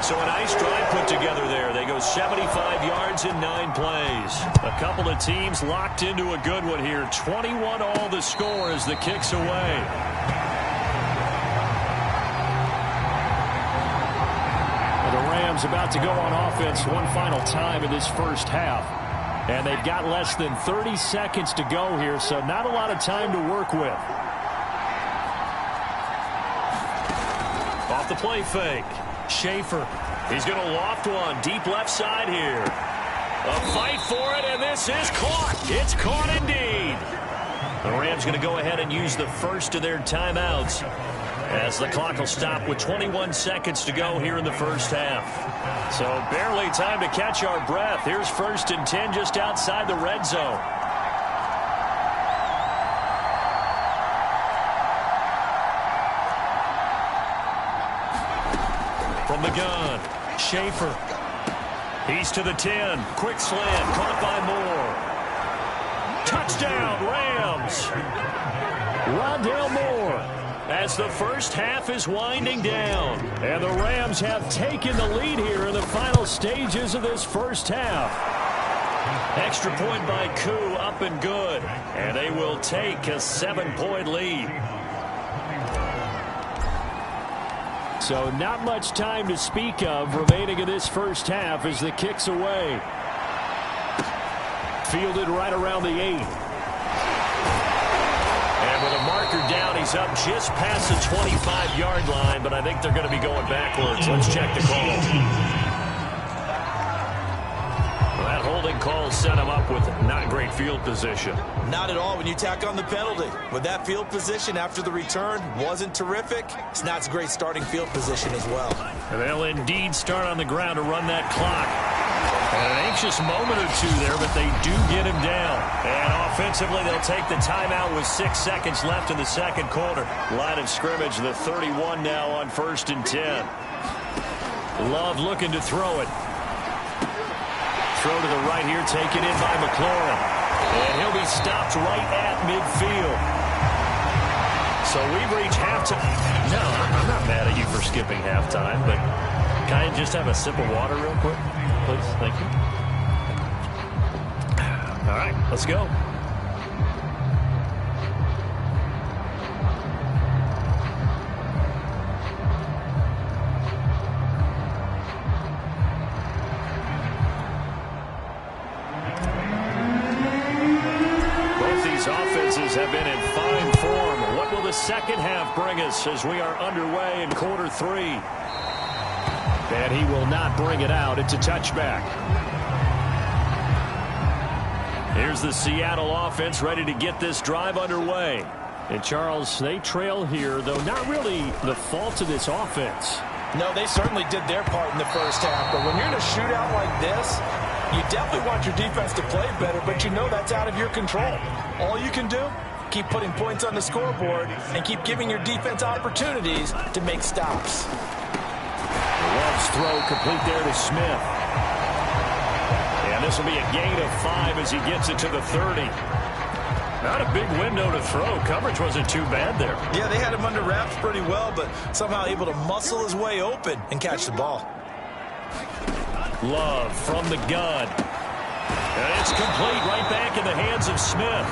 So a nice drive put together there. They go 75 yards in 9 plays. A couple of teams locked into a good one here. 21 all the score as the kick's away. The Rams about to go on offense one final time in this first half. And they've got less than 30 seconds to go here, so not a lot of time to work with. Off the play fake. Schaefer. He's going to loft one deep left side here. A fight for it, and this is caught. It's caught indeed. The Rams going to go ahead and use the first of their timeouts as the clock will stop with 21 seconds to go here in the first half. So barely time to catch our breath. Here's 1st and 10 just outside the red zone. From the gun, Schaefer. He's to the 10. Quick slant, caught by Moore. Touchdown, Rams. Rondale Moore. As the first half is winding down. And the Rams have taken the lead here in the final stages of this first half. Extra point by Koo, up and good. And they will take a 7-point lead. So not much time to speak of remaining in this first half as the kick's away. Fielded right around the 8. And with a marker down, he's up just past the 25-yard line, but I think they're going to be going backwards. Let's check the call. Well, that holding call set him up with not great field position. Not at all when you tack on the penalty. With that field position after the return wasn't terrific, it's not a great starting field position as well. And they'll indeed start on the ground to run that clock. And an anxious moment or two there, but they do get him down. And offensively, they'll take the timeout with 6 seconds left in the second quarter. Line of scrimmage, the 31 now on 1st and 10. Love looking to throw it. Throw to the right here, taken in by McLaurin. And he'll be stopped right at midfield. So we've reached halftime. No, I'm not mad at you for skipping halftime, but can I just have a sip of water real quick? Please, thank you. All right, let's go. Both these offenses have been in fine form. What will the second half bring us as we are underway in quarter 3? And he will not bring it out. It's a touchback. Here's the Seattle offense ready to get this drive underway. And, Charles, they trail here, though not really the fault of this offense. No, they certainly did their part in the first half. But when you're in a shootout like this, you definitely want your defense to play better, but you know that's out of your control. All you can do, keep putting points on the scoreboard and keep giving your defense opportunities to make stops. Love's throw complete there to Smith. And this will be a gain of 5 as he gets it to the 30. Not a big window to throw. Coverage wasn't too bad there. Yeah, they had him under wraps pretty well, but somehow able to muscle his way open and catch the ball. Love from the gun. And it's complete right back in the hands of Smith.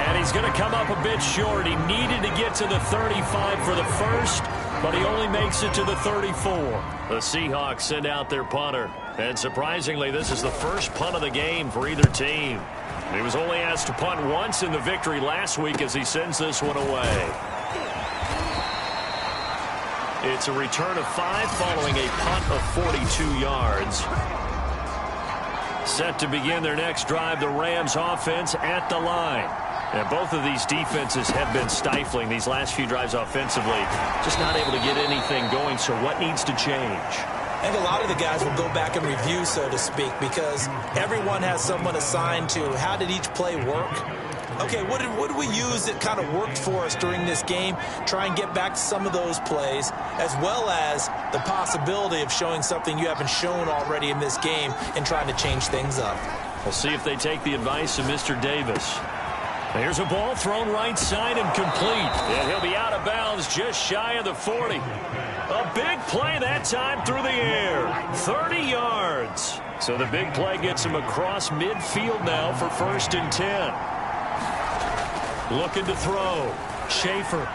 And he's going to come up a bit short. He needed to get to the 35 for the first, but he only makes it to the 34. The Seahawks send out their punter. And surprisingly, this is the first punt of the game for either team. He was only asked to punt once in the victory last week as he sends this one away. It's a return of 5 following a punt of 42 yards. Set to begin their next drive, the Rams offense at the line. And both of these defenses have been stifling these last few drives offensively. Just not able to get anything going, so what needs to change? I think a lot of the guys will go back and review, so to speak, because everyone has someone assigned to how did each play work. Okay, what did we use that kind of worked for us during this game? Try and get back to some of those plays, as well as the possibility of showing something you haven't shown already in this game and trying to change things up. We'll see if they take the advice of Mr. Davis. Here's a ball thrown right side and complete. And he'll be out of bounds just shy of the 40. A big play that time through the air. 30 yards. So the big play gets him across midfield now for 1st and 10. Looking to throw. Schaefer.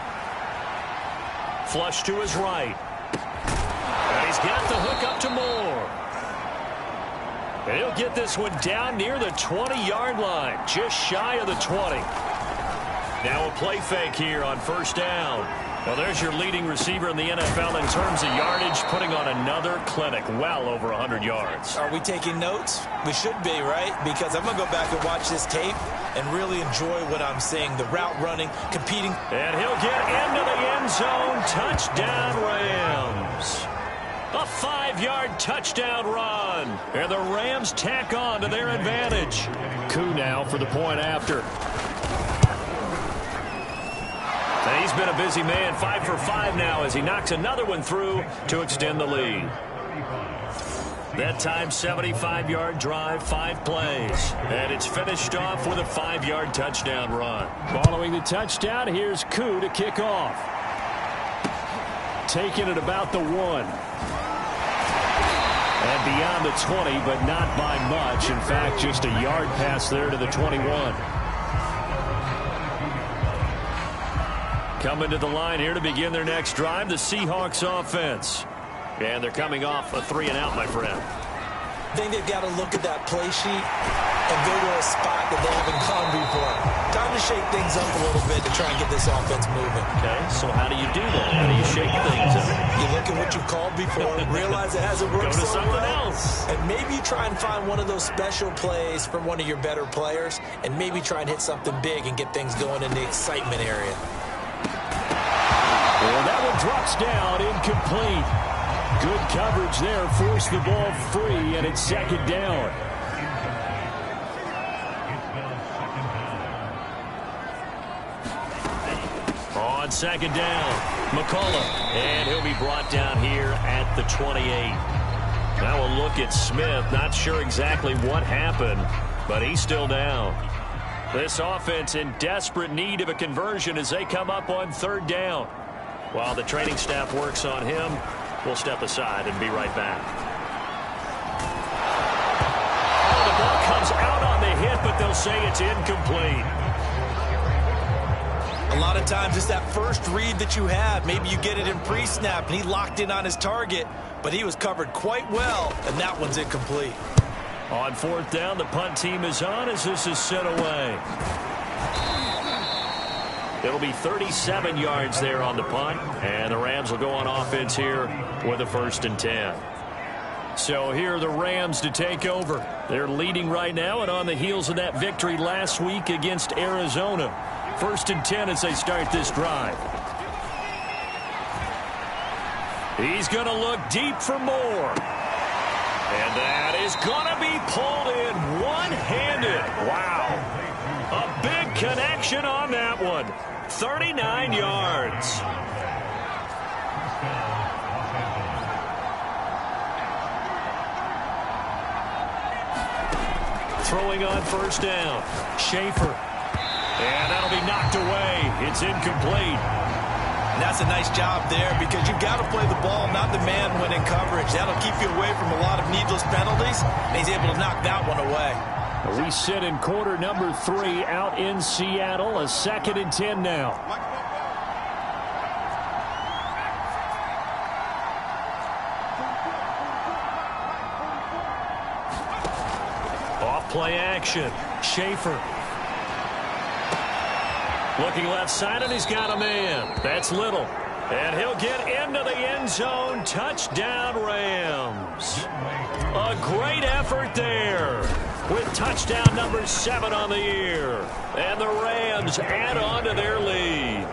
Flush to his right. And he's got the hook up to Moore. And he'll get this one down near the 20-yard line, just shy of the 20. Now a play fake here on first down. Well, there's your leading receiver in the NFL in terms of yardage, putting on another clinic, well over 100 yards. Are we taking notes? We should be, right? Because I'm going to go back and watch this tape and really enjoy what I'm seeing. The route running, competing. And he'll get into the end zone. Touchdown, Rams. A 5-yard touchdown run. And the Rams tack on to their advantage. Koo now for the point after. And he's been a busy man, 5 for 5 now as he knocks another one through to extend the lead. That time, 75-yard drive, 5 plays. And it's finished off with a 5-yard touchdown run. Following the touchdown, here's Koo to kick off. Taking it about the 1. And beyond the 20, but not by much. In fact, just a yard pass there to the 21. Coming to the line here to begin their next drive, the Seahawks offense. And they're coming off a 3-and-out, my friend. I think they've got to look at that play sheet and go to a spot that they haven't gone before. Time to shake things up a little bit to try and get this offense moving. Okay, so how do you do that? How do you shake things up? You look at what you've called before, realize it hasn't worked Go to so something well, else. and maybe try and find one of those special plays from one of your better players, and maybe try and hit something big and get things going in the excitement area. Well, that one drops down, incomplete. Good coverage there, forced the ball free, and it's second down. On second down, McCullough, and he'll be brought down here at the 28. Now a look at Smith, not sure exactly what happened, but he's still down. This offense in desperate need of a conversion as they come up on third down. While the training staff works on him, we'll step aside and be right back. Oh, the ball comes out on the hit, but they'll say it's incomplete. A lot of times it's that first read that you have. Maybe you get it in pre-snap, and he locked in on his target, but he was covered quite well, and that one's incomplete. On fourth down, the punt team is on as this is sent away. It'll be 37 yards there on the punt, and the Rams will go on offense here with a 1st and 10. So here are the Rams to take over. They're leading right now and on the heels of that victory last week against Arizona. 1st and 10 as they start this drive. He's going to look deep for more. And that is going to be pulled in one-handed. Wow. A big connection on that one. 39 yards. Throwing on first down. Schaefer. And that'll be knocked away. It's incomplete. And that's a nice job there because you've got to play the ball, not the man when in coverage. That'll keep you away from a lot of needless penalties, and he's able to knock that one away. We sit in quarter number 3 out in Seattle. A 2nd and 10 now. Off play action. Schaefer. Looking left side, and he's got a man. That's Little. And he'll get into the end zone. Touchdown, Rams. A great effort there with touchdown number 7 on the year. And the Rams add on to their lead.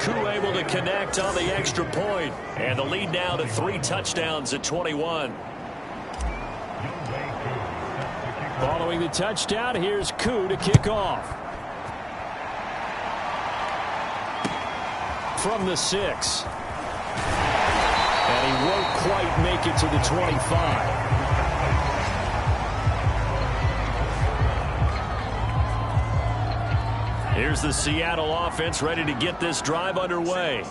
Koo able to connect on the extra point. And the lead now to 3 touchdowns at 21. Following the touchdown, here's Koo to kick off. From the 6. And he won't quite make it to the 25. Here's the Seattle offense ready to get this drive underway.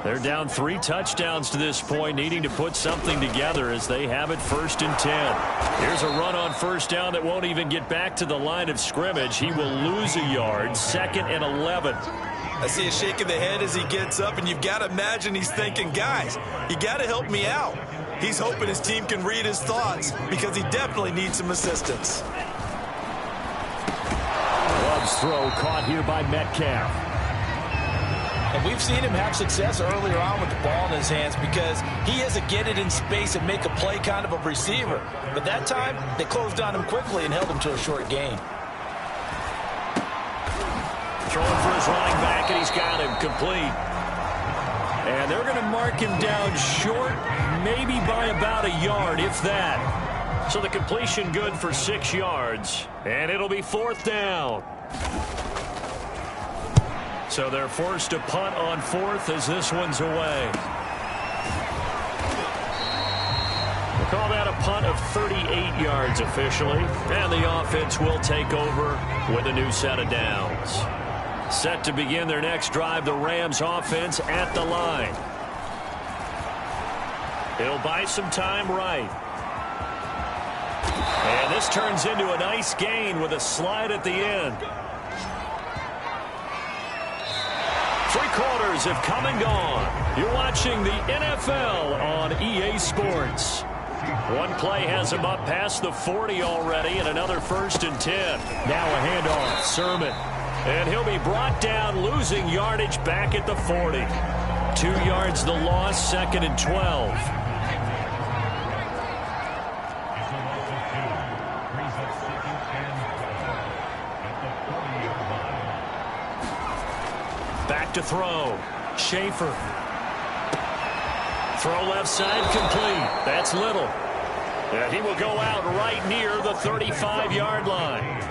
They're down 3 touchdowns to this point, needing to put something together as they have it 1st and 10. Here's a run on first down that won't even get back to the line of scrimmage. He will lose a yard. 2nd and 11. I see a shake of the head as he gets up, and you've got to imagine he's thinking, guys, you got to help me out. He's hoping his team can read his thoughts because he definitely needs some assistance. Loves throw caught here by Metcalf. And we've seen him have success earlier on with the ball in his hands because he is a get it in space and make a play kind of a receiver. But that time, they closed on him quickly and held him to a short gain. Throwing for his running back, and he's got him complete. And they're going to mark him down short, maybe by about a yard, if that. So the completion good for 6 yards, and it'll be 4th down. So they're forced to punt on 4th as this one's away. We'll call that a punt of 38 yards officially, and the offense will take over with a new set of downs. Set to begin their next drive, the Rams offense at the line. It'll buy some time right. And this turns into a nice gain with a slide at the end. 3 quarters have come and gone. You're watching the NFL on EA Sports. One play has him up past the 40 already, and another 1st and 10. Now a handoff, Sermon. And he'll be brought down, losing yardage back at the 40. 2 yards the loss, 2nd and 12. Back to throw. Schaefer. Throw left side complete. That's Little. And he will go out right near the 35-yard line.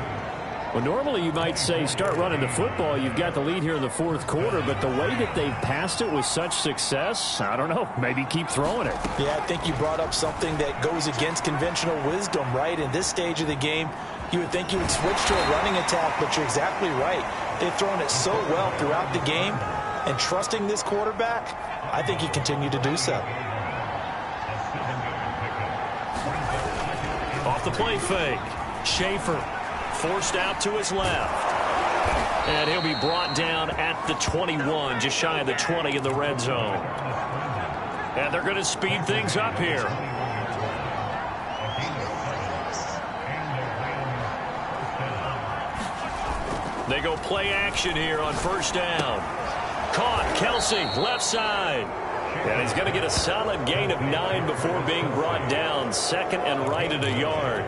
Well, normally you might say start running the football. You've got the lead here in the 4th quarter, but the way that they've passed it with such success, I don't know, maybe keep throwing it. Yeah, I think you brought up something that goes against conventional wisdom, right? In this stage of the game, you would think you would switch to a running attack, but you're exactly right. They've thrown it so well throughout the game, and trusting this quarterback, I think he continued to do so. Off the play fake, Schaefer. Forced out to his left. And he'll be brought down at the 21, just shy of the 20 in the red zone. And they're going to speed things up here. They go play action here on 1st down. Caught, Kelsey, left side. And he's going to get a solid gain of 9 before being brought down. 2nd and right at a yard.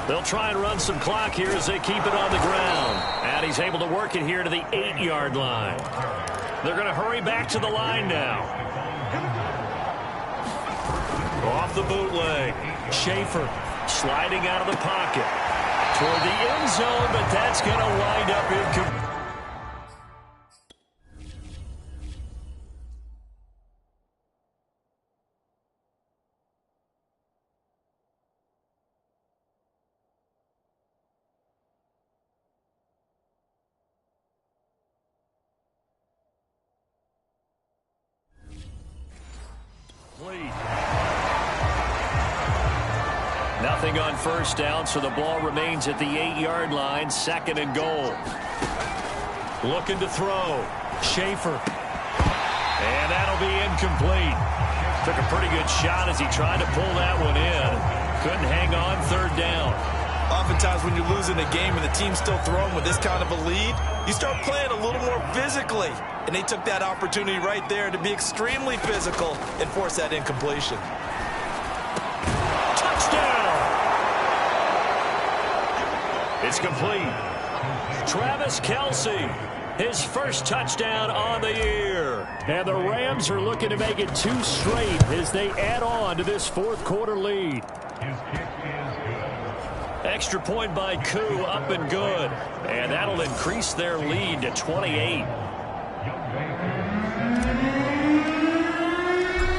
They'll try and run some clock here as they keep it on the ground. And he's able to work it here to the 8-yard line. They're going to hurry back to the line now. Off the bootleg. Schaefer sliding out of the pocket. Toward the end zone, but that's going to wind up incomplete. Nothing on 1st down, so the ball remains at the 8-yard line. 2nd and goal. Looking to throw. Schaefer. And that'll be incomplete. Took a pretty good shot as he tried to pull that one in. Couldn't hang on 3rd down. Oftentimes when you're losing a game and the team's still throwing with this kind of a lead, you start playing a little more physically. And they took that opportunity right there to be extremely physical and force that incompletion. Touchdown! It's complete. Travis Kelsey, his first touchdown on the year. And the Rams are looking to make it 2 straight as they add on to this 4th quarter lead. Extra point by Koo, up and good. And that'll increase their lead to 28.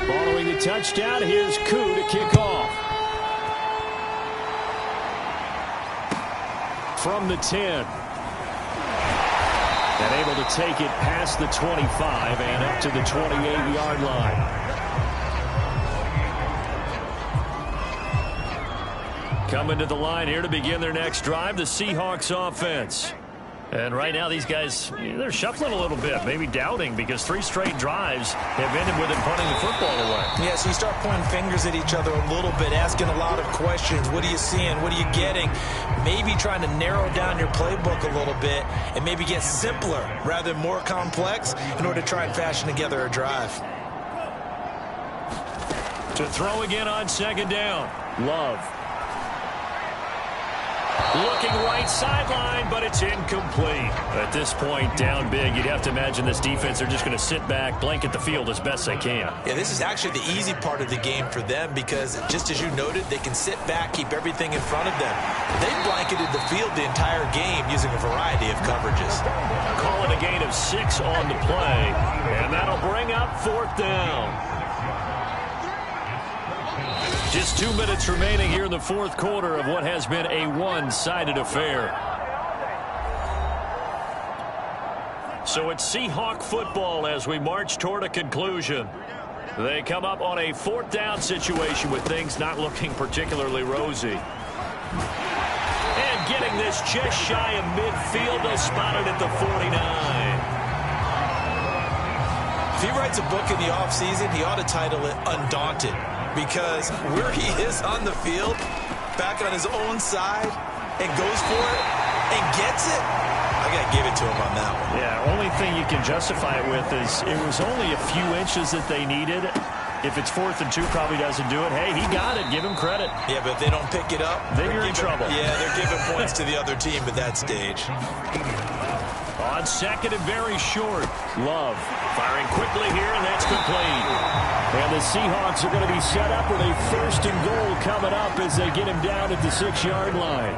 Following the touchdown, here's Koo to kick off. From the 10. And able to take it past the 25 and up to the 28-yard line. Coming to the line here to begin their next drive, the Seahawks offense. And right now these guys, they're shuffling a little bit, maybe doubting, because 3 straight drives have ended with them punting the football away. Yeah, so you start pointing fingers at each other a little bit, asking a lot of questions. What are you seeing? What are you getting? Maybe trying to narrow down your playbook a little bit and maybe get simpler rather than more complex in order to try and fashion together a drive. To throw again on 2nd down. Love. Looking right sideline, but it's incomplete. At this point, down big, you'd have to imagine this defense are just going to sit back, blanket the field as best they can. Yeah, this is actually the easy part of the game for them because, just as you noted, they can sit back, keep everything in front of them. They've blanketed the field the entire game using a variety of coverages. Call it a gain of 6 on the play, and that'll bring up 4th down. Just 2 minutes remaining here in the 4th quarter of what has been a one-sided affair. So it's Seahawk football as we march toward a conclusion. They come up on a 4th down situation with things not looking particularly rosy. And getting this just shy of midfield, they'll spot it at the 49. If he writes a book in the offseason, he ought to title it Undaunted. Because where he is on the field, back on his own side, and goes for it, and gets it, I got to give it to him on that one. Yeah, only thing you can justify it with is it was only a few inches that they needed. If it's 4th and 2, probably doesn't do it. Hey, he got it. Give him credit. Yeah, but if they don't pick it up, then you're in trouble. Yeah, they're giving points to the other team at that stage. On 2nd and very short, Love firing quickly here, and that's complete. And the Seahawks are going to be set up with a 1st and goal coming up as they get him down at the 6-yard line.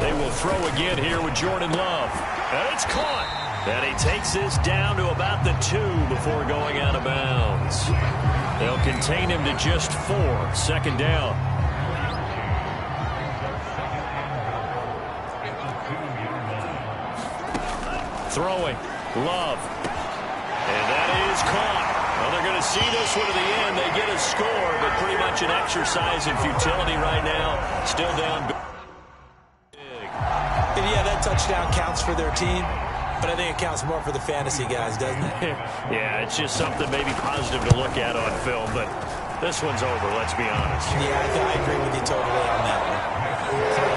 They will throw again here with Jordan Love. And it's caught. And he takes this down to about the 2 before going out of bounds. They'll contain him to just 4. 2nd down. Throwing. Love. And that is caught. Well, they're going to see this one to the end. They get a score, but pretty much an exercise in futility right now. Still down big. And yeah, that touchdown counts for their team, but I think it counts more for the fantasy guys, doesn't it? Yeah, it's just something maybe positive to look at on film, but this one's over, let's be honest. Yeah, I agree with you totally on that one.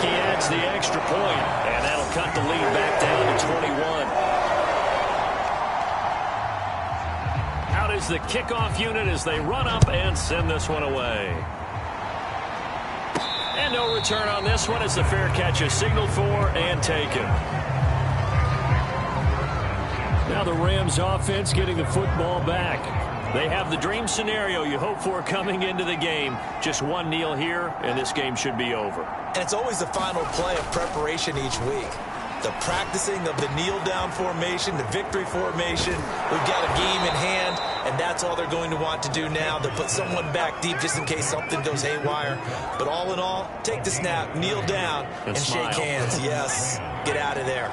He adds the extra point, and that'll cut the lead back down to 21. Out is the kickoff unit as they run up and send this one away. And no return on this one as the fair catch is signaled for and taken. Now the Rams offense getting the football back. They have the dream scenario you hope for coming into the game. Just one kneel here, and this game should be over. And it's always the final play of preparation each week. The practicing of the kneel-down formation, the victory formation. We've got a game in hand, and that's all they're going to want to do now, to put someone back deep just in case something goes haywire. But all in all, take the snap, kneel down, and shake hands. Yes, get out of there.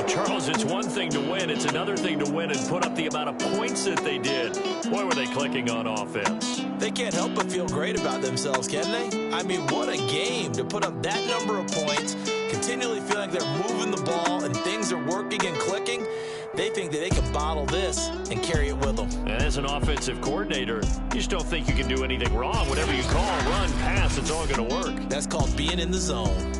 Charles, it's one thing to win. It's another thing to win and put up the amount of points that they did. Boy, were they clicking on offense. They can't help but feel great about themselves, can they? I mean, what a game to put up that number of points, continually feeling like they're moving the ball and things are working and clicking. They think that they can bottle this and carry it with them. And as an offensive coordinator, you just don't think you can do anything wrong. Whatever you call, run, pass, it's all going to work. That's called being in the zone.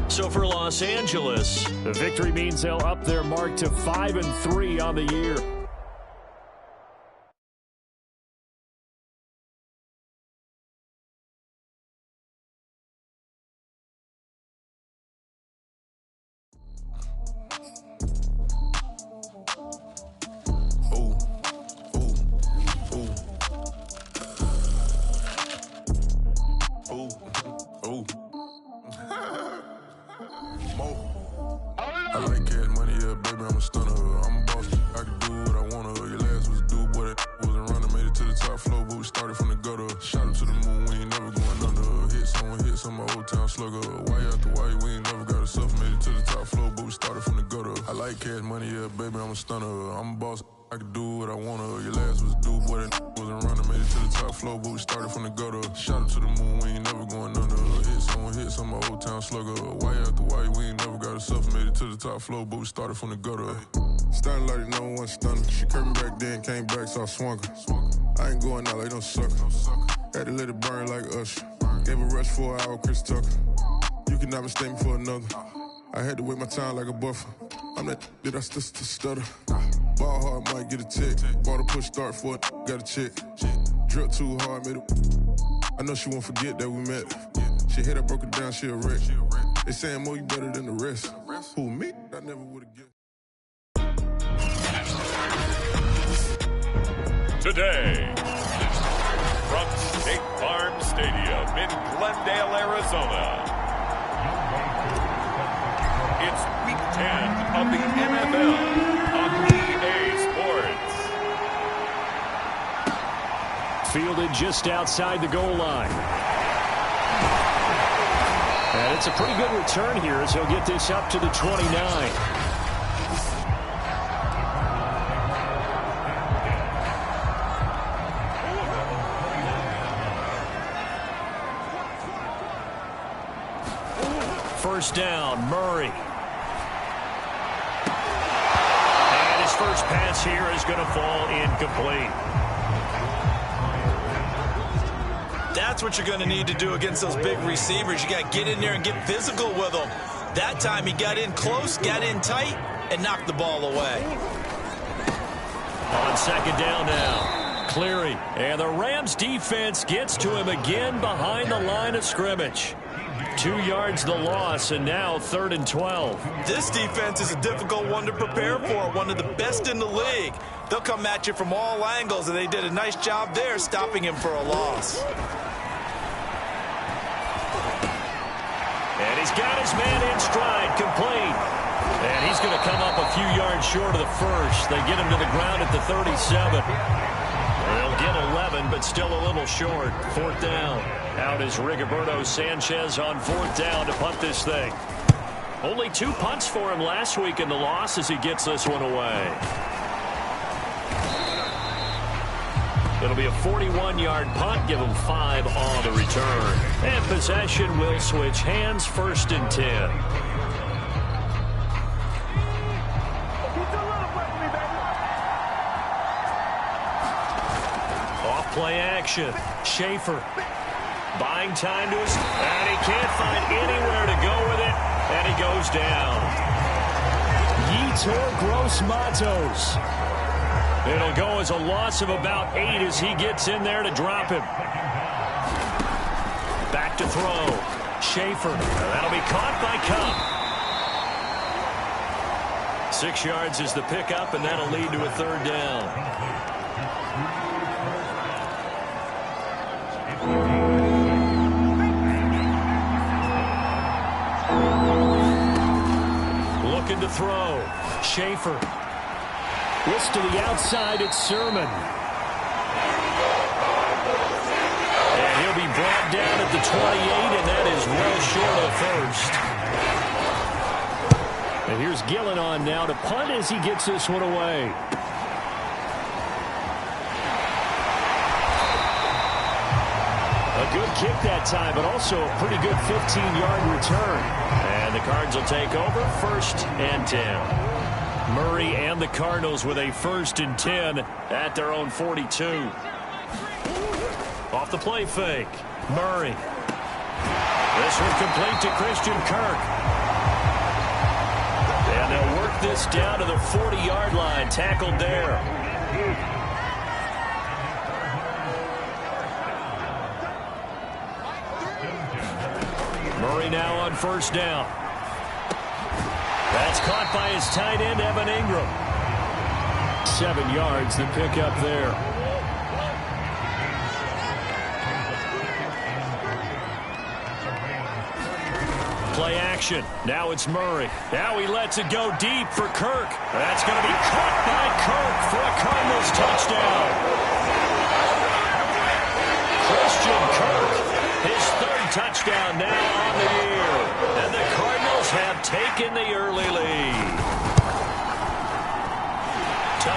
So for Los Angeles, the victory means they'll up their mark to 5-3 on the year. I like cash money, yeah, baby, I'm a stunner. I'm a boss, I can do what I wanna. Your last was a dude, boy, that wasn't running. Made it to the top floor, but we started from the gutter. Shot him to the moon, we ain't never going under. Hit some of old town slugger. Why after why, we ain't never got a suffer. Made it to the top floor, but we started from the gutter. I like cash money, yeah, baby, I'm a stunner. I'm a boss. I could do what I wanna. Your last was do, boy, that wasn't running. Made it to the top floor, but we started from the gutter. Shout out to the moon, we ain't never going under. Hit some old town slugger. Why after why, we ain't never got herself. Made it to the top floor, but we started from the gutter. Starting like it, no one stunner. She curved me back then, came back, so I swung her. I ain't going out like no sucker. Had to let it burn like Usher. Gave a rush for an hour, Chris Tucker. You cannot mistake me for another. I had to wait my time like a buffer. I'm that I still stutter. Ball hard, might get a tick. Bought a push start for it, got a chick. Drip too hard, made it. I know she won't forget that we met. She hit, I broke it down, she a wreck. They saying more, you better than the rest. Who, me? I never would've guessed. Today, from State Farm Stadium in Glendale, Arizona, it's Week 10 of the NFL on EA Sports. Fielded just outside the goal line. And it's a pretty good return here as he'll get this up to the 29. First down, Murray. And his first pass here is going to fall incomplete. That's what you're going to need to do against those big receivers. You got to get in there and get physical with them. That time he got in close, got in tight, and knocked the ball away. On second down now, Cleary. And the Rams defense gets to him again behind the line of scrimmage. 2 yards the loss, and now 3rd and 12. This defense is a difficult one to prepare for, one of the best in the league. They'll come at you from all angles, and they did a nice job there stopping him for a loss. And he's got his man in stride, complete. And he's going to come up a few yards short of the first. They get him to the ground at the 37. They'll get 11, but still a little short. 4th down. Out is Rigoberto Sanchez on 4th down to punt this thing. Only 2 punts for him last week in the loss as he gets this one away. It'll be a 41-yard punt. Give him 5 on the return. And possession will switch hands. 1st and 10. Play action. Schaefer buying time to us, and he can't find anywhere to go with it, and he goes down. Yetur Gross-Matos. It'll go as a loss of about 8 as he gets in there to drop him. Back to throw. Schaefer. That'll be caught by Cup. 6 yards is the pickup, and that'll lead to a 3rd down. Looking to throw. Schaefer. Whisk to the outside. It's Sermon. And he'll be brought down at the 28, and that is well short of first. And here's Gillen on now to punt as he gets this one away. A good kick that time, but also a pretty good 15-yard return. And the Cards will take over 1st and 10. Murray and the Cardinals with a 1st and 10 at their own 42. Off the play fake. Murray. This one complete to Christian Kirk. And they'll work this down to the 40-yard line. Tackled there. Murray now on 1st down. That's caught by his tight end, Evan Ingram. 7 yards, the pickup there. Play action. Now it's Murray. Now he lets it go deep for Kirk. That's going to be caught by Kirk for a Cardinals touchdown. Christian Kirk, his 3rd touchdown now on the year. And the Cardinals have taken the early lead.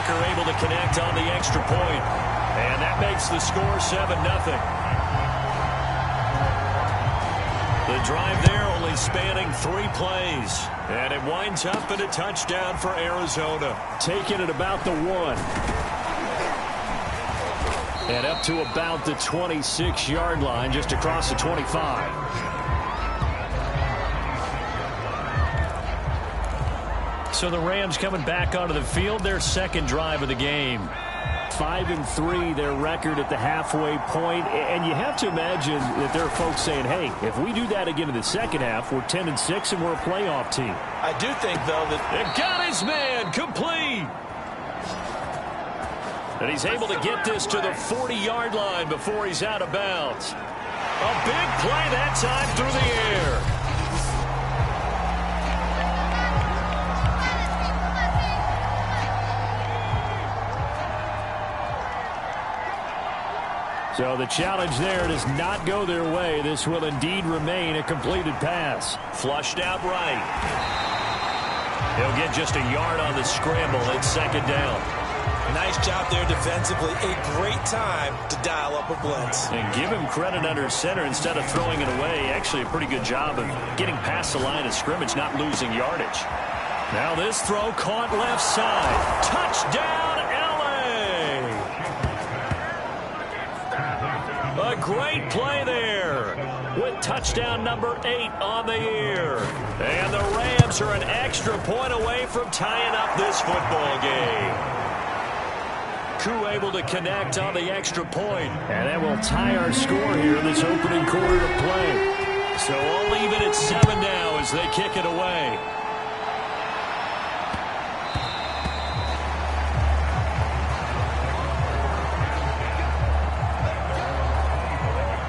Tucker able to connect on the extra point. And that makes the score 7-0. The drive there only spanning 3 plays. And it winds up in a touchdown for Arizona. Taking it about the 1. And up to about the 26-yard line, just across the 25. So the Rams coming back onto the field, their second drive of the game. 5-3, their record at the halfway point. And you have to imagine that there are folks saying, hey, if we do that again in the second half, we're 10-6 and we're a playoff team. I do think, though, that it got his man complete. And he's able to get this to the 40-yard line before he's out of bounds. A big play that time through the air. So the challenge there does not go their way. This will indeed remain a completed pass. Flushed out right. He'll get just a yard on the scramble at second down. Nice job there defensively. A great time to dial up a blitz. And give him credit under center instead of throwing it away. Actually a pretty good job of getting past the line of scrimmage, not losing yardage. Now this throw caught left side. Touchdown, LA! A great play there with touchdown number 8 on the year. And the Rams are an extra point away from tying up this football game. Koo able to connect on the extra point. And that will tie our score here in this opening quarter of play. So all even at 7 now as they kick it away.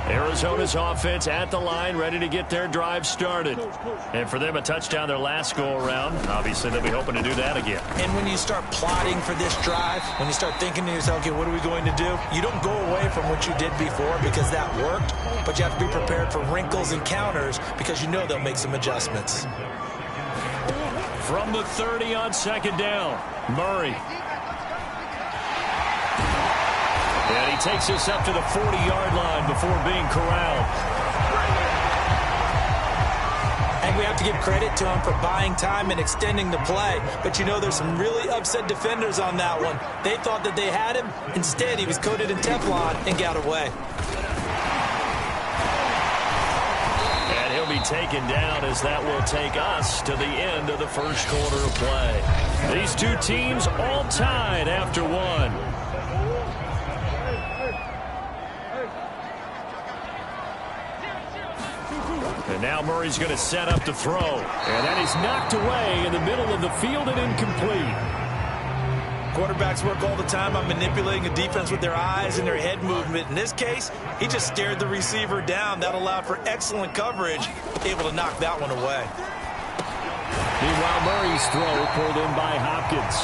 Arizona's offense at the line, ready to get their drive started. And for them, a touchdown their last go-around. Obviously, they'll be hoping to do that again. And when you start plotting for this drive, when you start thinking to yourself, okay, what are we going to do? You don't go away from what you did before because that worked, but you have to be prepared for wrinkles and counters because you know they'll make some adjustments. From the 30 on second down, Murray. And he takes us up to the 40-yard line before being corralled. And we have to give credit to him for buying time and extending the play. But you know there's some really upset defenders on that one. They thought that they had him. Instead, he was coated in Teflon and got away. And he'll be taken down as that will take us to the end of the first quarter of play. These two teams all tied after one. And now Murray's going to set up to throw. And that is knocked away in the middle of the field and incomplete. Quarterbacks work all the time on manipulating a defense with their eyes and their head movement. In this case, he just stared the receiver down. That allowed for excellent coverage, able to knock that one away. Meanwhile, Murray's throw pulled in by Hopkins.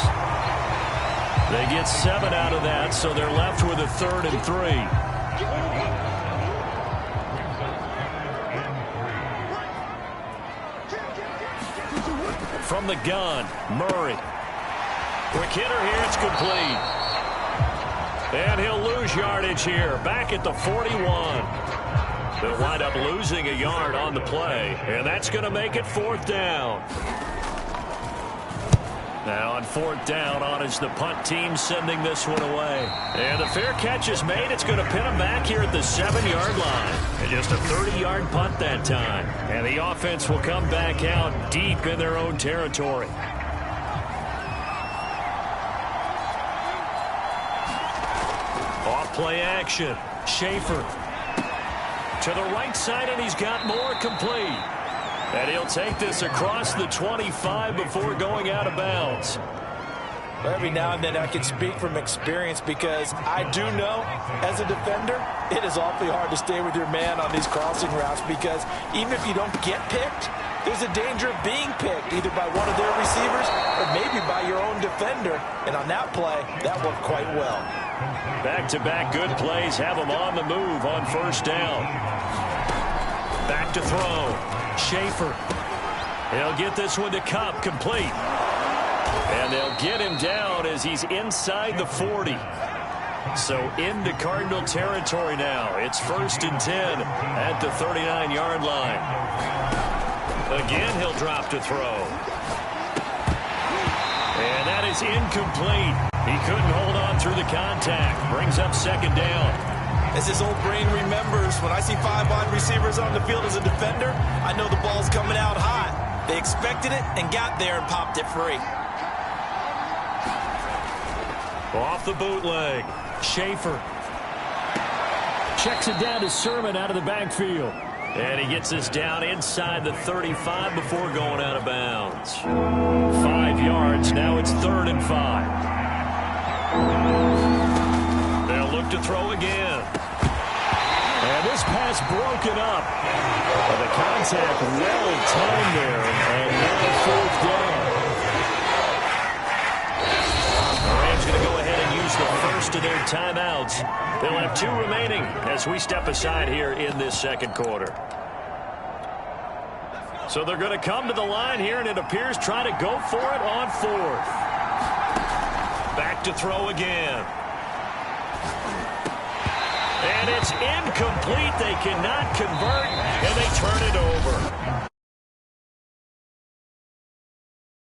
They get 7 out of that, so they're left with a 3rd and 3. From the gun, Murray. Quick hitter here, it's complete. And he'll lose yardage here, back at the 41. They'll wind up losing a yard on the play, and that's going to make it 4th down. Now on 4th down, on is the punt team sending this one away. And the fair catch is made. It's going to pin them back here at the 7-yard line. And just a 30-yard punt that time. And the offense will come back out deep in their own territory. Off play action. Schaefer to the right side, and he's got more complete. And he'll take this across the 25 before going out of bounds. Every now and then I can speak from experience because I do know, as a defender, it is awfully hard to stay with your man on these crossing routes because even if you don't get picked, there's a danger of being picked either by one of their receivers or maybe by your own defender. And on that play, that worked quite well. Back-to-back good plays have them on the move on 1st down. Back to throw. Schaefer. He'll get this one to Cup, complete. And they'll get him down as he's inside the 40. So into Cardinal territory now. It's 1st and 10 at the 39-yard line. Again, he'll drop to throw. And that is incomplete. He couldn't hold on through the contact. Brings up 2nd down. As his old brain remembers, when I see 5 wide receivers on the field as a defender, I know the ball's coming out hot. They expected it and got there and popped it free. Off the bootleg. Schaefer checks it down to Sermon out of the backfield. And he gets us down inside the 35 before going out of bounds. 5 yards. Now it's 3rd and 5. They'll look to throw again. And this pass broken up. The contact well timed there. And now 4th down. The Rams going to go ahead and use the first of their timeouts. They'll have 2 remaining as we step aside here in this 2nd quarter. So they're going to come to the line here, and it appears try to go for it on 4th. Back to throw again. And it's incomplete. They cannot convert, and they turn it over.